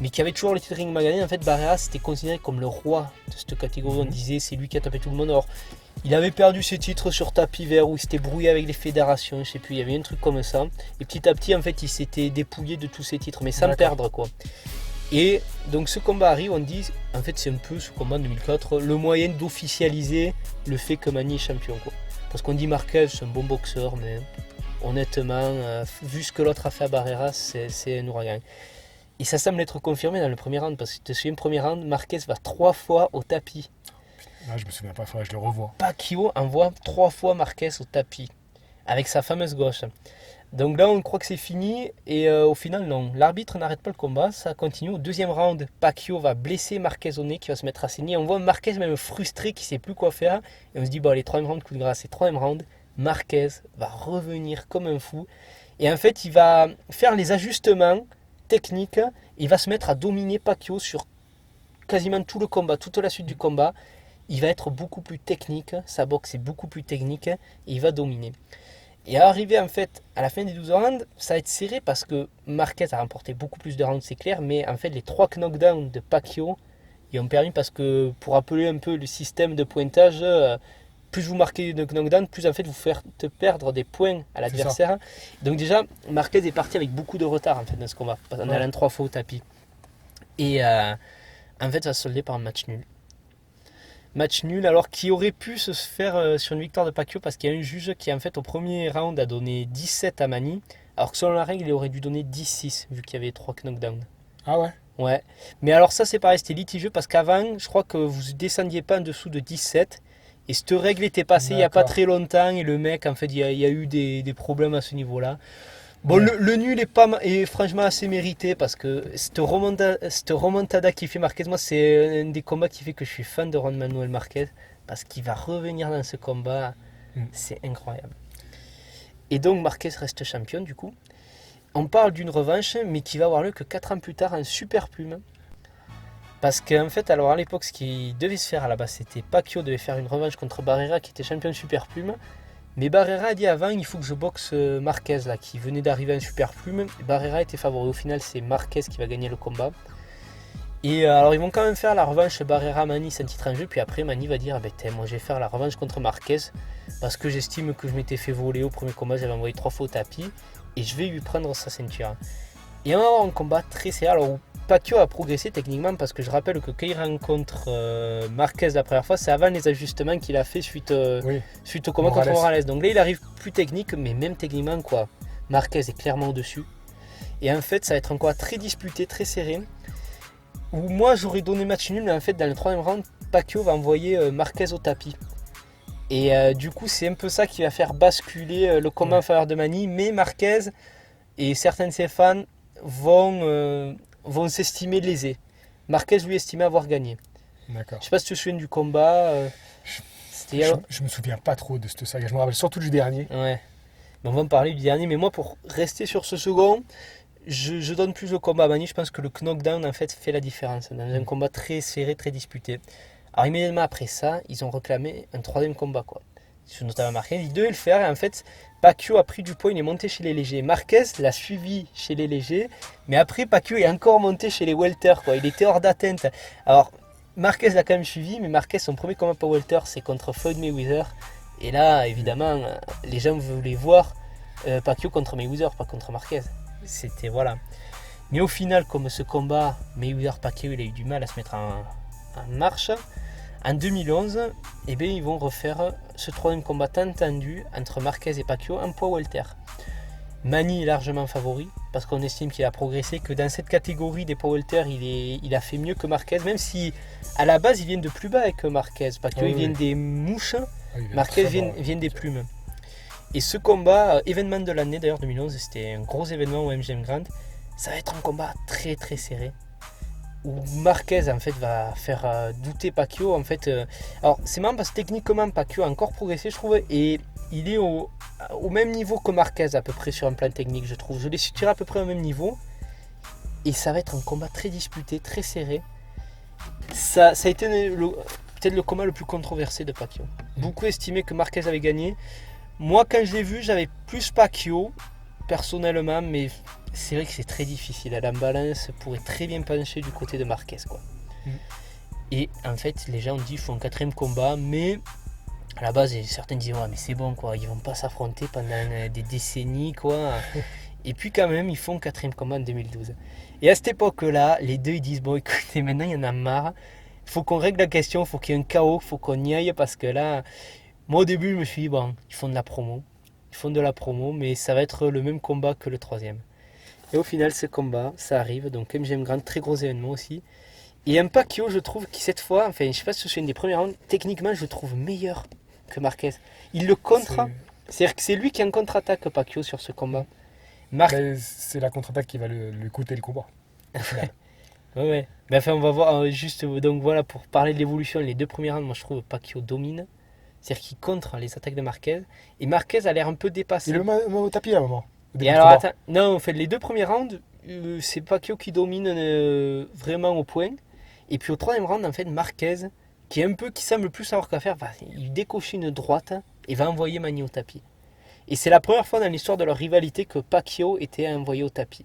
mais qui avait toujours le titre Ring Magazine, en fait Barrera c'était considéré comme le roi de cette catégorie. On disait c'est lui qui a tapé tout le monde. Alors il avait perdu ses titres sur tapis vert où il s'était brouillé avec les fédérations, je sais plus, il y avait un truc comme ça. Et petit à petit en fait il s'était dépouillé de tous ses titres, mais sans perdre quoi. Et donc ce combat arrive, on dit, en fait c'est un peu ce combat en 2004, le moyen d'officialiser le fait que Manny est champion quoi. Parce qu'on dit Marquez c'est un bon boxeur, mais honnêtement, vu ce que l'autre a fait à Barrera, c'est un ouragan. Et ça semble être confirmé dans le premier round, parce que tu te souviens, le premier round, Marquez va 3 fois au tapis. Ah, je me souviens pas, il faudrait que je le revoie. Pacquiao envoie 3 fois Marquez au tapis, avec sa fameuse gauche. Donc là, on croit que c'est fini, et au final, non. L'arbitre n'arrête pas le combat, ça continue. Au deuxième round, Pacquiao va blesser Marquez au nez, qui va se mettre à saigner. On voit Marquez même frustré, qui ne sait plus quoi faire. Et on se dit, bon, allez, troisième round, coup de grâce. Et troisième round, Marquez va revenir comme un fou. Et en fait, il va faire les ajustements techniques. Il va se mettre à dominer Pacquiao sur quasiment tout le combat, toute la suite du combat. Il va être beaucoup plus technique, sa boxe est beaucoup plus technique, et il va dominer. Et arrivé en fait à la fin des 12 rounds, ça va être serré parce que Marquez a remporté beaucoup plus de rounds, c'est clair, mais en fait les 3 knockdowns de Pacquiao ils ont permis parce que pour rappeler un peu le système de pointage, plus vous marquez de knockdown, plus en fait vous faites perdre des points à l'adversaire. Donc déjà, Marquez est parti avec beaucoup de retard en fait dans ce combat, en allant 3 fois au tapis. Et en fait ça va se solder par un match nul. Match nul, alors qui aurait pu se faire sur une victoire de Pacquiao parce qu'il y a un juge qui en fait au premier round a donné 17 à Manny, alors que selon la règle il aurait dû donner 10-6 vu qu'il y avait 3 knockdowns. Ah ouais? Ouais, mais alors ça c'est pareil, c'était litigieux parce qu'avant je crois que vous descendiez pas en dessous de 17 et cette règle était passée il n'y a pas très longtemps et le mec en fait il y a eu des problèmes à ce niveau-là. Bon, ouais. le nul est franchement assez mérité parce que cette remontada qui fait Marquez, moi c'est un des combats qui fait que je suis fan de Juan Manuel Marquez parce qu'il va revenir dans ce combat, c'est incroyable. Et donc Marquez reste champion du coup. On parle d'une revanche mais qui va avoir lieu que 4 ans plus tard en super plume. Parce qu'en fait, alors à l'époque, ce qui devait se faire à la base, c'était Pacquiao devait faire une revanche contre Barrera qui était champion de super plume. Mais Barrera a dit avant, il faut que je boxe Marquez là, qui venait d'arriver en super plume. Barrera était favori. Au final, c'est Marquez qui va gagner le combat. Et alors, ils vont quand même faire la revanche Barrera-Manny sans titre en jeu. Puis après, Manny va dire moi, je vais faire la revanche contre Marquez parce que j'estime que je m'étais fait voler au premier combat. J'avais envoyé 3 fois au tapis et je vais lui prendre sa ceinture. Et on va avoir un combat très serré. Alors, Pacquiao a progressé techniquement parce que je rappelle que quand il rencontre Marquez la première fois, c'est avant les ajustements qu'il a fait suite au combat contre Morales. Donc là, il arrive plus technique, mais même techniquement, quoi. Marquez est clairement au-dessus. Et en fait, ça va être un combat très disputé, très serré. Où moi, j'aurais donné match nul, mais en fait, dans le troisième round, Pacquiao va envoyer Marquez au tapis. Et du coup, c'est un peu ça qui va faire basculer le combat en faveur de Manny. Mais Marquez et certains de ses fans vont s'estimer lésés. Marquez lui estimait avoir gagné. D'accord. Je sais pas si tu te souviens du combat. Je me souviens pas trop de cette saga. Je me rappelle surtout du dernier. Ouais. Mais on va en parler du dernier. Mais moi, pour rester sur ce second, je donne plus le combat à Manny. Je pense que le knockdown en fait la différence dans un combat très serré, très disputé. Alors immédiatement après ça, ils ont réclamé un troisième combat quoi. Notamment Marquez, il devait le faire et en fait Pacquiao a pris du poids, il est monté chez les légers. Marquez l'a suivi chez les légers, mais après Pacquiao est encore monté chez les welter quoi. Il était hors d'atteinte. Alors Marquez l'a quand même suivi, mais Marquez son premier combat pas welter c'est contre Floyd Mayweather. Et là évidemment les gens voulaient voir Pacquiao contre Mayweather, pas contre Marquez. C'était voilà. Mais au final comme ce combat Mayweather-Pacquiao il a eu du mal à se mettre en marche. En 2011, ils vont refaire ce troisième combat tant tendu entre Marquez et Pacquiao en poids welter. Manny est largement favori parce qu'on estime qu'il a progressé, que dans cette catégorie des poids welter, il a fait mieux que Marquez, même si à la base ils viennent de plus bas avec Marquez. Pacquiao ils viennent des mouches, Marquez vient des plumes. Et ce combat, événement de l'année d'ailleurs 2011, c'était un gros événement au MGM Grand. Ça va être un combat très très serré. Où Marquez en fait va faire douter Pacquiao en fait. Alors c'est marrant parce que techniquement Pacquiao a encore progressé je trouve et il est au même niveau que Marquez à peu près sur un plan technique, je trouve. Je les situerai à peu près au même niveau. Et ça va être un combat très disputé, très serré. Ça a été peut-être le combat le plus controversé de Pacquiao. Beaucoup estimaient que Marquez avait gagné. Moi, quand je l'ai vu, j'avais plus Pacquiao, personnellement, mais c'est vrai que c'est très difficile. La balance pourrait très bien pencher du côté de Marquez, quoi. Et en fait, les gens ont dit qu'il faut un 4e combat, mais à la base, certains disaient ouais, mais c'est bon, quoi. Ils vont pas s'affronter pendant des décennies, quoi. Et puis quand même, ils font un 4e combat en 2012. Et à cette époque-là, les deux ils disent bon, écoutez, maintenant il y en a marre. Il faut qu'on règle la question, il faut qu'il y ait un chaos, il faut qu'on y aille parce que là, moi au début, je me suis dit bon, ils font de la promo. Ils font de la promo, mais ça va être le même combat que le 3e. Et au final, ce combat, ça arrive. Donc MGM Grand, très gros événement aussi. Et un Pacquiao, je trouve, qui cette fois, enfin, je sais pas si c'est une des premières rounds, techniquement, je le trouve meilleur que Marquez. Il le contre, c'est-à-dire que c'est lui qui en contre-attaque Pacquiao sur ce combat. C'est la contre-attaque qui va lui coûter le combat. Ouais. Mais enfin, on va voir juste. Donc voilà, pour parler de l'évolution, les 2 premières rounds, moi je trouve Pacquiao domine. C'est-à-dire qu'il contre les attaques de Marquez. Et Marquez a l'air un peu dépassé. Il le met au tapis à un moment. Et alors, attends, non, en fait, les 2 premiers rounds, c'est Pacquiao qui domine vraiment au point. Et puis au 3e round, en fait, Marquez, qui semble plus savoir quoi faire, il décoche une droite et va envoyer Manny au tapis. Et c'est la première fois dans l'histoire de leur rivalité que Pacquiao était envoyé au tapis.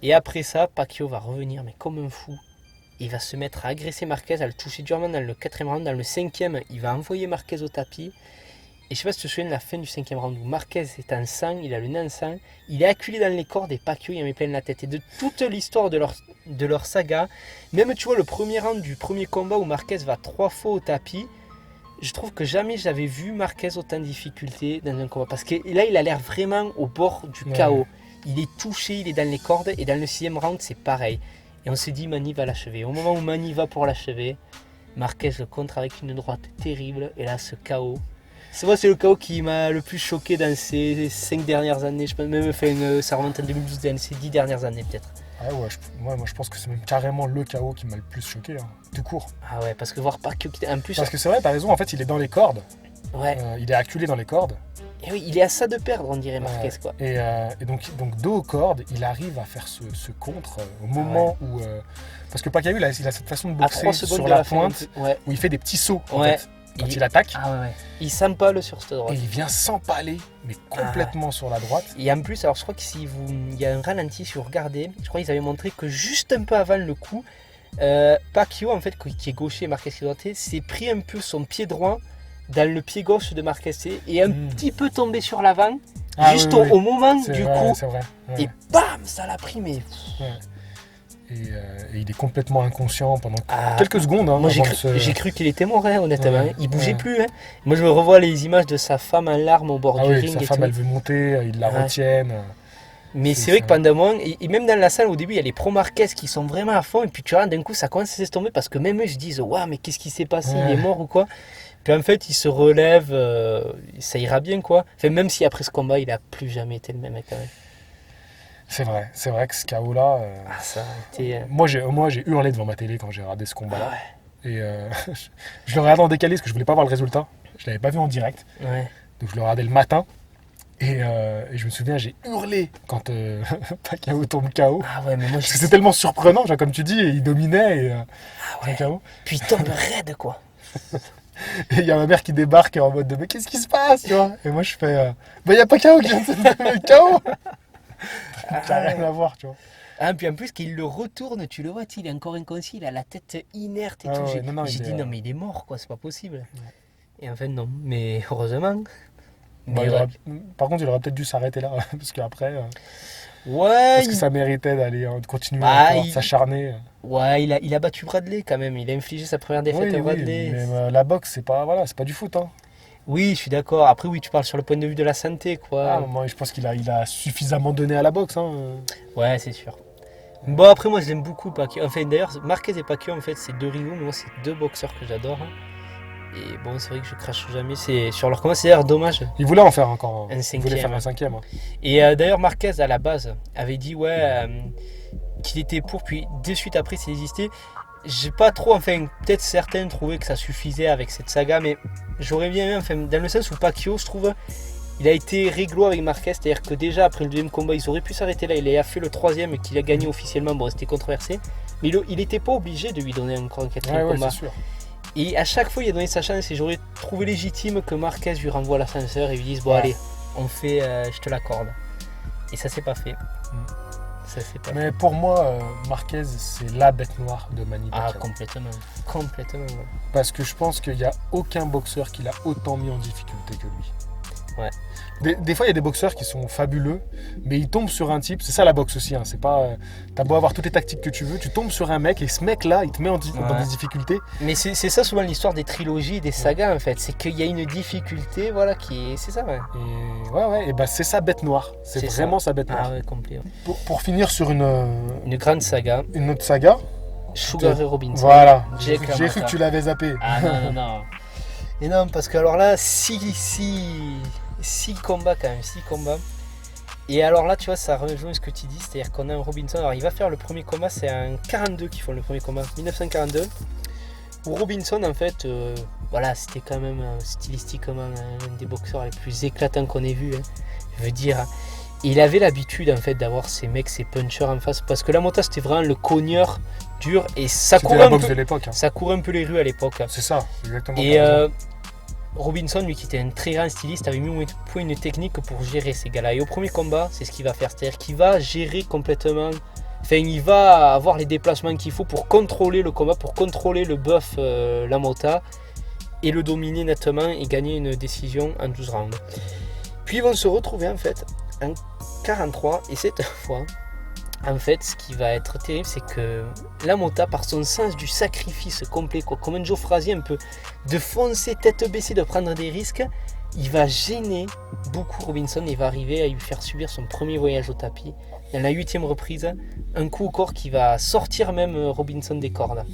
Et après ça, Pacquiao va revenir, mais comme un fou. Il va se mettre à agresser Marquez, à le toucher durement dans le 4e round. Dans le 5e, il va envoyer Marquez au tapis. Et je sais pas si tu te souviens de la fin du 5e round où Marquez est en sang, il a le nez en sang, il est acculé dans les cordes et Pacquiao il en met plein la tête. Et de toute l'histoire de leur saga, même tu vois le premier round du premier combat où Marquez va 3 fois au tapis, je trouve que jamais j'avais vu Marquez autant de difficultés dans un combat. Parce que là il a l'air vraiment au bord du chaos. Il est touché, il est dans les cordes et dans le 6e round c'est pareil. Et on s'est dit Manny va l'achever. Au moment où Manny va pour l'achever, Marquez le contre avec une droite terrible et là ce chaos. C'est le chaos qui m'a le plus choqué dans ces 5 dernières années. Je pense même ça remonte en 2012, dans ces 10 dernières années peut-être. Ah ouais, moi je pense que c'est même carrément le chaos qui m'a le plus choqué, tout court. Ah ouais, parce que voir Pacquiao en plus. Parce que c'est vrai, t'as raison, en fait il est dans les cordes. Ouais. Il est acculé dans les cordes. Et oui, il est à ça de perdre, on dirait Marquez quoi. Et donc dos aux cordes, il arrive à faire ce contre au moment où. Parce que Pacquiao il a cette façon de boxer sur la pointe où il fait des petits sauts en fait. Quand il attaque, il s'empale sur cette droite. Et il vient s'empaler, mais complètement sur la droite. Et en plus, alors je crois qu'il y a un ralenti, si vous regardez, je crois qu'ils avaient montré que juste un peu avant le coup, Pacquiao, en fait, qui est gaucher et Marquez qui est droitier, s'est pris un peu son pied droit dans le pied gauche de Marquez et un petit peu tombé sur l'avant, juste au moment du coup. C'est vrai. Et bam, ça l'a pris, mais. Et il est complètement inconscient pendant quelques secondes. Moi j'ai cru qu'il était mort, honnêtement. Il bougeait plus. Moi je me revois les images de sa femme en larmes au bord du ring. Sa femme elle veut monter, ils la retiennent. Mais c'est vrai que pendant moi, et même dans la salle au début, il y a les pro Marquez qui sont vraiment à fond. Et puis tu vois, d'un coup ça commence à s'estomper parce que même eux se disent waouh, mais qu'est-ce qui s'est passé, il est mort ou quoi. Puis en fait il se relève, ça ira bien quoi. Enfin, même si après ce combat il a plus jamais été le même mec quand même. C'est vrai que ce chaos-là. Ça a été. Moi, j'ai hurlé devant ma télé quand j'ai regardé ce combat-là. Et je le regardais en décalé parce que je voulais pas voir le résultat. Je l'avais pas vu en direct. Donc je le regardais le matin. Et je me souviens, j'ai hurlé quand Pacquiao tombe KO. Mais moi, parce que c'est tellement surprenant, genre, comme tu dis, il dominait et KO. Puis il tombe raide, quoi. Et il y a ma mère qui débarque en mode mais qu'est-ce qui se passe, tu vois. Et moi je fais il y a Pacquiao qui vient de se mettre KO. Ça n'a rien à voir, tu vois. Puis en plus, qu'il le retourne, tu le vois, il est encore inconscient, il a la tête inerte et tout. J'ai dit non, mais il est mort, quoi, c'est pas possible. Et en fait, non, mais heureusement. Par contre, il aurait peut-être dû s'arrêter là, parce qu'après. Parce que ça méritait d'aller continuer à s'acharner. Il a battu Bradley quand même, il a infligé sa première défaite à Bradley. Mais la boxe, c'est pas du foot. Oui, je suis d'accord. Après, oui, tu parles sur le point de vue de la santé, quoi. Moi, je pense qu'il a suffisamment donné à la boxe. Ouais, c'est sûr. Bon, après, moi, je l'aime beaucoup, Pacquiao. Enfin, d'ailleurs, Marquez et Pacquiao, en fait, c'est 2 rivaux, mais moi, c'est 2 boxeurs que j'adore. Et bon, c'est vrai que je crache jamais. C'est sur leur combat, c'est d'ailleurs dommage. Il voulait en faire encore un 5e. Il voulait faire un 5e. Et d'ailleurs, Marquez, à la base, avait dit qu'il était pour, puis de suite après, c'est désisté. J'ai pas trop, peut-être certains trouvaient que ça suffisait avec cette saga, mais j'aurais bien aimé, dans le sens où Pacquiao, je trouve, Il a été réglo avec Marquez, c'est-à-dire que déjà après le deuxième combat, ils auraient pu s'arrêter là. Il a fait le troisième qu'il a gagné officiellement. Bon, c'était controversé, mais il n'était pas obligé de lui donner encore un quatrième combat. C'est sûr. Et à chaque fois, il a donné sa chance et j'aurais trouvé légitime que Marquez lui renvoie l'ascenseur et lui dise bon allez, on fait, je te l'accorde. Et ça s'est pas fait. Ça s'est pas Mais pour moi, Marquez, c'est la bête noire de Manny Pacquiao. Complètement. Ouais. Parce que je pense qu'il n'y a aucun boxeur qui l'a autant mis en difficulté que lui. Ouais. Des fois, il y a des boxeurs qui sont fabuleux, mais ils tombent sur un type. C'est ça la boxe aussi. Hein. C'est pas. T'as beau avoir toutes les tactiques que tu veux, tu tombes sur un mec et ce mec-là, il te met dans des difficultés. Mais c'est ça souvent l'histoire des trilogies, des sagas en fait. C'est qu'il y a une difficulté, voilà, qui est. C'est ça, ouais. Et bah c'est sa bête noire. C'est vraiment sa bête noire. Ah ouais, complet. Ouais. Pour finir sur une grande saga. Une autre saga. Sugar Ray Robinson. Voilà. J'ai cru que tu l'avais zappé. Ah non. Et non, parce que alors là, 6 combats quand même, 6 combats. Et alors là, tu vois, ça rejoint ce que tu dis, c'est-à-dire qu'on a un Robinson. Alors il va faire le premier combat, c'est un 42 qui font le premier combat, 1942. Où Robinson, en fait, voilà, c'était quand même stylistiquement un des boxeurs les plus éclatants qu'on ait vu. Hein. Je veux dire, il avait l'habitude en fait d'avoir ces mecs, ces punchers en face, parce que la Mota c'était vraiment le cogneur dur et ça courait un peu. De l'époque. Hein. Ça courait un peu les rues à l'époque. C'est ça, exactement. Et Robinson, lui qui était un très grand styliste, avait mis au point une technique pour gérer ces gars-là. Et au premier combat, c'est ce qu'il va faire. C'est-à-dire qu'il va gérer complètement. Enfin, il va avoir les déplacements qu'il faut pour contrôler le combat, pour contrôler le buff Lamota et le dominer nettement et gagner une décision en 12 rounds. Puis ils vont se retrouver en fait en 43 et cette fois, en fait, ce qui va être terrible, c'est que Lamota, par son sens du sacrifice complet, quoi, comme un Joe Frazier un peu, de foncer tête baissée, de prendre des risques, il va gêner beaucoup Robinson et va arriver à lui faire subir son premier voyage au tapis. Dans la 8e reprise, un coup au corps qui va sortir même Robinson des cordes.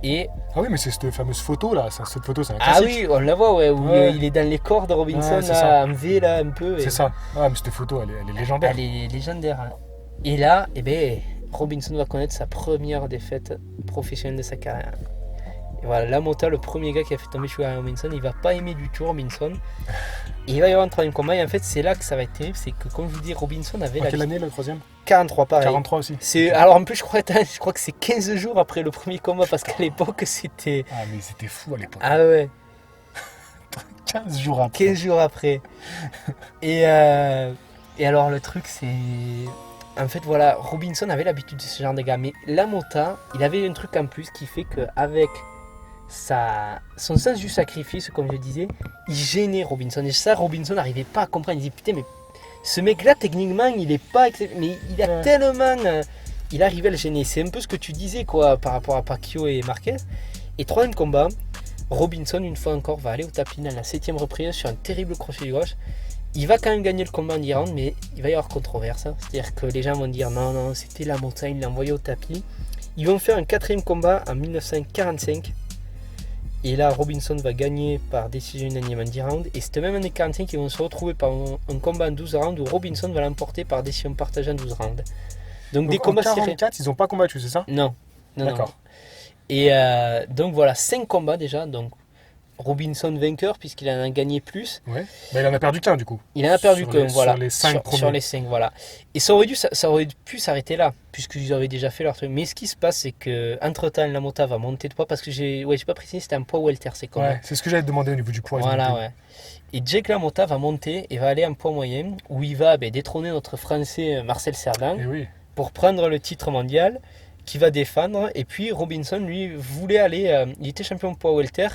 Et... Ah oui, mais c'est cette fameuse photo là, cette photo c'est un classique. Ah oui, on la voit, ouais, où il est dans les cordes, Robinson, là, en V là un peu. C'est ça, mais cette photo elle est légendaire. Elle est légendaire. Hein. Et là, Robinson va connaître sa première défaite professionnelle de sa carrière. Et voilà, Lamota, le premier gars qui a fait tomber Sugar Ray Robinson, il va pas aimer du tout Robinson. Et il va y avoir un troisième combat. Et en fait, c'est là que ça va être terrible. C'est que, comme je vous dis, Robinson avait quelle année le troisième? 43, pareil. 43 aussi. Alors en plus, je crois que c'est 15 jours après le premier combat. Parce qu'à l'époque, c'était... Ah, mais c'était fou à l'époque. Ah ouais. 15 jours après. 15 jours après. Et alors, le truc, c'est... En fait, voilà, Robinson avait l'habitude de ce genre de gars. Mais Lamota, il avait un truc en plus qui fait qu'avec son sens du sacrifice, comme je disais, il gênait Robinson. Et ça, Robinson n'arrivait pas à comprendre. Il disait, putain, mais ce mec-là, techniquement, il est pas... Mais il a tellement... il arrivait à le gêner. C'est un peu ce que tu disais, quoi, par rapport à Pacquiao et Marquez. Et troisième combat, Robinson, une fois encore, va aller au tapis dans la 7e reprise sur un terrible crochet du gauche. Il va quand même gagner le combat en 10 rounds, mais il va y avoir controverse. Hein. C'est-à-dire que les gens vont dire non, c'était la montagne, il l'a envoyé au tapis. Ils vont faire un 4e combat en 1945. Et là, Robinson va gagner par décision unanime en 10 rounds. Et cette même année 45, ils vont se retrouver par un combat en 12 rounds où Robinson va l'emporter par décision partagée en 12 rounds. Donc des combats serrés. En 44, ils n'ont pas combattu, c'est ça? Non. D'accord. Non. Et donc voilà, 5 combats déjà. Donc Robinson vainqueur puisqu'il en a gagné plus. Ouais. Bah, il en a perdu qu'un du coup. Il en a perdu qu'un, voilà. Sur les 5 premiers. Sur les 5, voilà. Et ça aurait pu s'arrêter là, puisqu'ils avaient déjà fait leur truc. Mais ce qui se passe, c'est qu'entre-temps, Lamota va monter de poids, parce que j'ai pas précisé, c'était un poids welter, c'est comment. Ouais, c'est ce que j'avais demandé au niveau du poids. Voilà, ouais. Et Jake LaMotta va monter et va aller en poids moyen, où il va détrôner notre Français Marcel Cerdan pour prendre le titre mondial, qui va défendre. Et puis Robinson, lui, voulait aller, il était champion poids welter.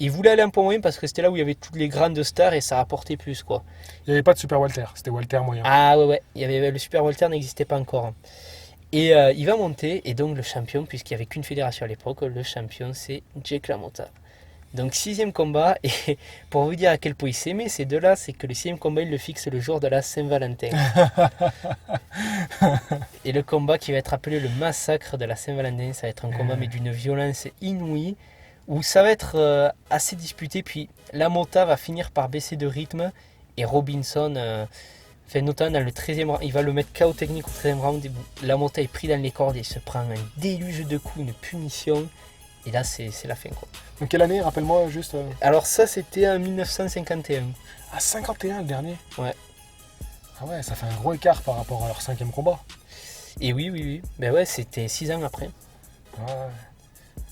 Il voulait aller en poids moyen parce que c'était là où il y avait toutes les grandes stars et ça rapportait plus, quoi. Il n'y avait pas de super welter, c'était welter moyen. Ah ouais, le super welter n'existait pas encore. Et il va monter, et donc le champion, puisqu'il n'y avait qu'une fédération à l'époque, le champion c'est Jake LaMotta. Donc 6e combat, et pour vous dire à quel point il s'aimait ces deux-là, c'est que le 6e combat il le fixe le jour de la Saint-Valentin. Et le combat qui va être appelé le massacre de la Saint-Valentin, ça va être un combat mais d'une violence inouïe, où ça va être assez disputé, puis LaMotta va finir par baisser de rythme, et Robinson, notamment dans le 13e round, il va le mettre KO technique au 13e round, LaMotta est pris dans les cordes, et il se prend un déluge de coups, une punition, Et là, c'est la fin, quoi. Donc quelle année, rappelle-moi juste. Alors ça, c'était en 1951. Ah, 51 le dernier. Ouais. Ah ouais, ça fait un gros écart par rapport à leur 5e combat. Et oui. Ben ouais, c'était 6 ans après. Ah ouais.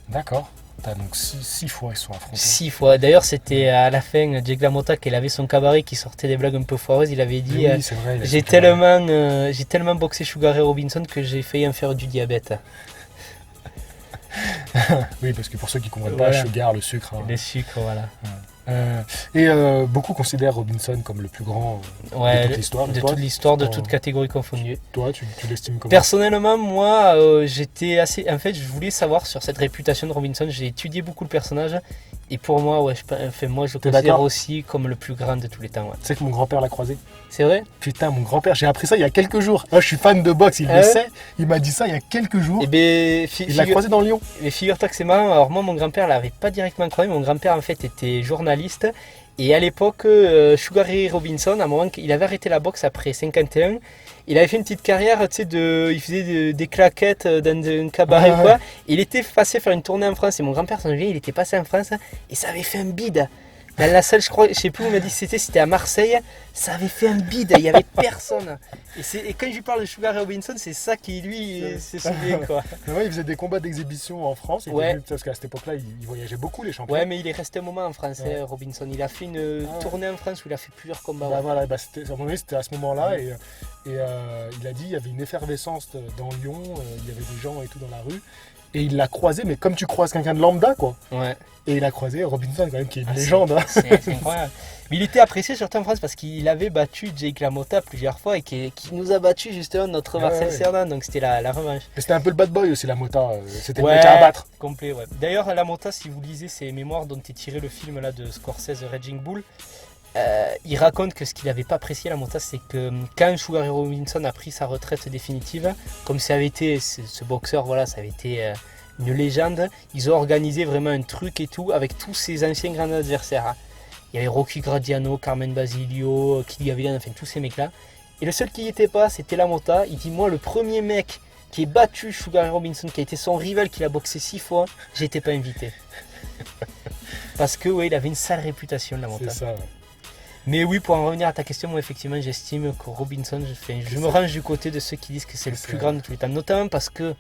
D'accord. T'as donc 6 fois ils sont affrontés. 6 fois. D'ailleurs, c'était à la fin, Jake LaMotta, qui avait son cabaret, qui sortait des blagues un peu foireuses. Il avait dit Oui, c'est vrai. j'ai tellement boxé Sugar Ray Robinson que j'ai failli en faire du diabète. Oui, parce que pour ceux qui ne comprennent Voilà. pas, sugar, le sucre. Hein. Le sucre, voilà. Beaucoup considèrent Robinson comme le plus grand Ouais, de toute l'histoire. de Toi, toute l'histoire, de toi, toute catégorie confondue. Toi, tu l'estimes comment? Personnellement, moi, j'étais assez. En fait, je voulais savoir sur cette réputation de Robinson. J'ai étudié beaucoup le personnage. Et pour moi, ouais, moi, je le T'es considère d'accord aussi comme le plus grand de tous les temps. Ouais. Tu sais que mon grand-père l'a croisé. C'est vrai? Putain, mon grand-père, j'ai appris ça il y a quelques jours. Moi, je suis fan de boxe, il Ah le ouais sait. Il m'a dit ça il y a quelques jours. Eh bien, Il l'a croisé dans Lyon. mais figure-toi que c'est marrant. Alors, moi, mon grand-père l'avait pas directement croisé. Mon grand-père, en fait, était journaliste. Et à l'époque, Sugar Ray Robinson, à un moment, il avait arrêté la boxe après 51. Il avait fait une petite carrière, tu sais, il faisait des claquettes dans un cabaret ou quoi. Il était passé faire une tournée en France. Et mon grand-père, s'en souvient, il était passé en France et ça avait fait un bide. Dans la salle, je crois, je sais plus où il m'a dit c'était à Marseille, ça avait fait un bide, il n'y avait personne. Et quand je lui parle de Sugar Ray Robinson, c'est ça qui lui se souvient, quoi. Ouais, il faisait des combats d'exhibition en France. Il était Ouais. venu, parce qu'à cette époque-là, il voyageait beaucoup, les champions. Ouais, mais il est resté un moment en France, Ouais. Robinson. Il a fait une tournée en France où il a fait plusieurs combats. Bah Ouais. voilà, à mon avis, c'était à ce moment-là. Et il a dit il y avait une effervescence dans Lyon, il y avait des gens et tout dans la rue. Et il l'a croisé, mais comme tu croises quelqu'un de lambda, quoi. Ouais. Et il a croisé Robinson, quand même, qui est une Ah, légende. Hein. C'est incroyable. Mais il était apprécié surtout en France parce qu'il avait battu Jake LaMotta plusieurs fois et qui nous a battu justement notre Ouais, Marcel ouais. Cerdan. Donc c'était la revanche. Et c'était un peu le bad boy aussi, la Mota. C'était Ouais, le mec à abattre. complet, ouais. D'ailleurs, LaMotta, si vous lisez ses mémoires dont est tiré le film là, de Scorsese, Raging Bull, il raconte que ce qu'il n'avait pas apprécié, LaMotta, c'est que quand Sugar Ray Robinson a pris sa retraite définitive, comme ça avait été, ce boxeur, voilà, ça avait été une légende, ils ont organisé vraiment un truc et tout avec tous ses anciens grands adversaires. Il y avait Rocky Graziano, Carmen Basilio, Kid Gavilan, enfin tous ces mecs-là. Et le seul qui n'y était pas, c'était LaMotta. Il dit, moi, le premier mec qui ait battu Sugar Ray Robinson, qui a été son rival, qui l'a boxé 6 fois, j'étais pas invité. Parce que, ouais, il avait une sale réputation, LaMotta. C'est ça. Ouais. Mais oui, pour en revenir à ta question, moi, effectivement, j'estime que Robinson, je me range du côté de ceux qui disent que c'est le C'est plus vrai. grand de tous les temps. Notamment parce que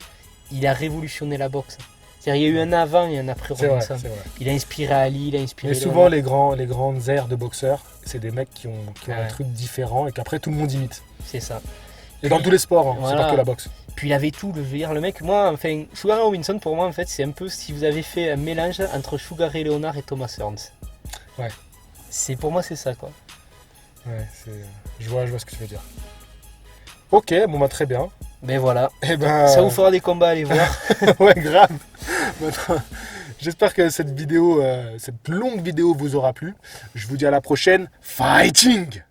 il a révolutionné la boxe. C'est-à-dire, il y a eu un avant et un après C'est vrai, Robinson. c'est vrai. Il a inspiré Ali, il a inspiré... Mais souvent, Léonard. les grandes aires de boxeurs, c'est des mecs qui ont un Ouais. truc différent et qu'après tout le monde imite. C'est ça. Et dans tous les sports, hein, Voilà. c'est pas que la boxe. Puis il avait tout, je veux dire, le mec, moi, enfin, Sugar Ray Robinson, pour moi, en fait, c'est un peu si vous avez fait un mélange entre Sugar Ray Leonard et Thomas Hearns. Ouais. Pour moi, c'est ça, quoi. Ouais, je vois ce que tu veux dire. Ok, bon bah très bien. Mais voilà. Et ben, Ça vous fera des combats à aller voir. ouais, grave. Maintenant, j'espère que cette longue vidéo vous aura plu. Je vous dis à la prochaine. Fighting!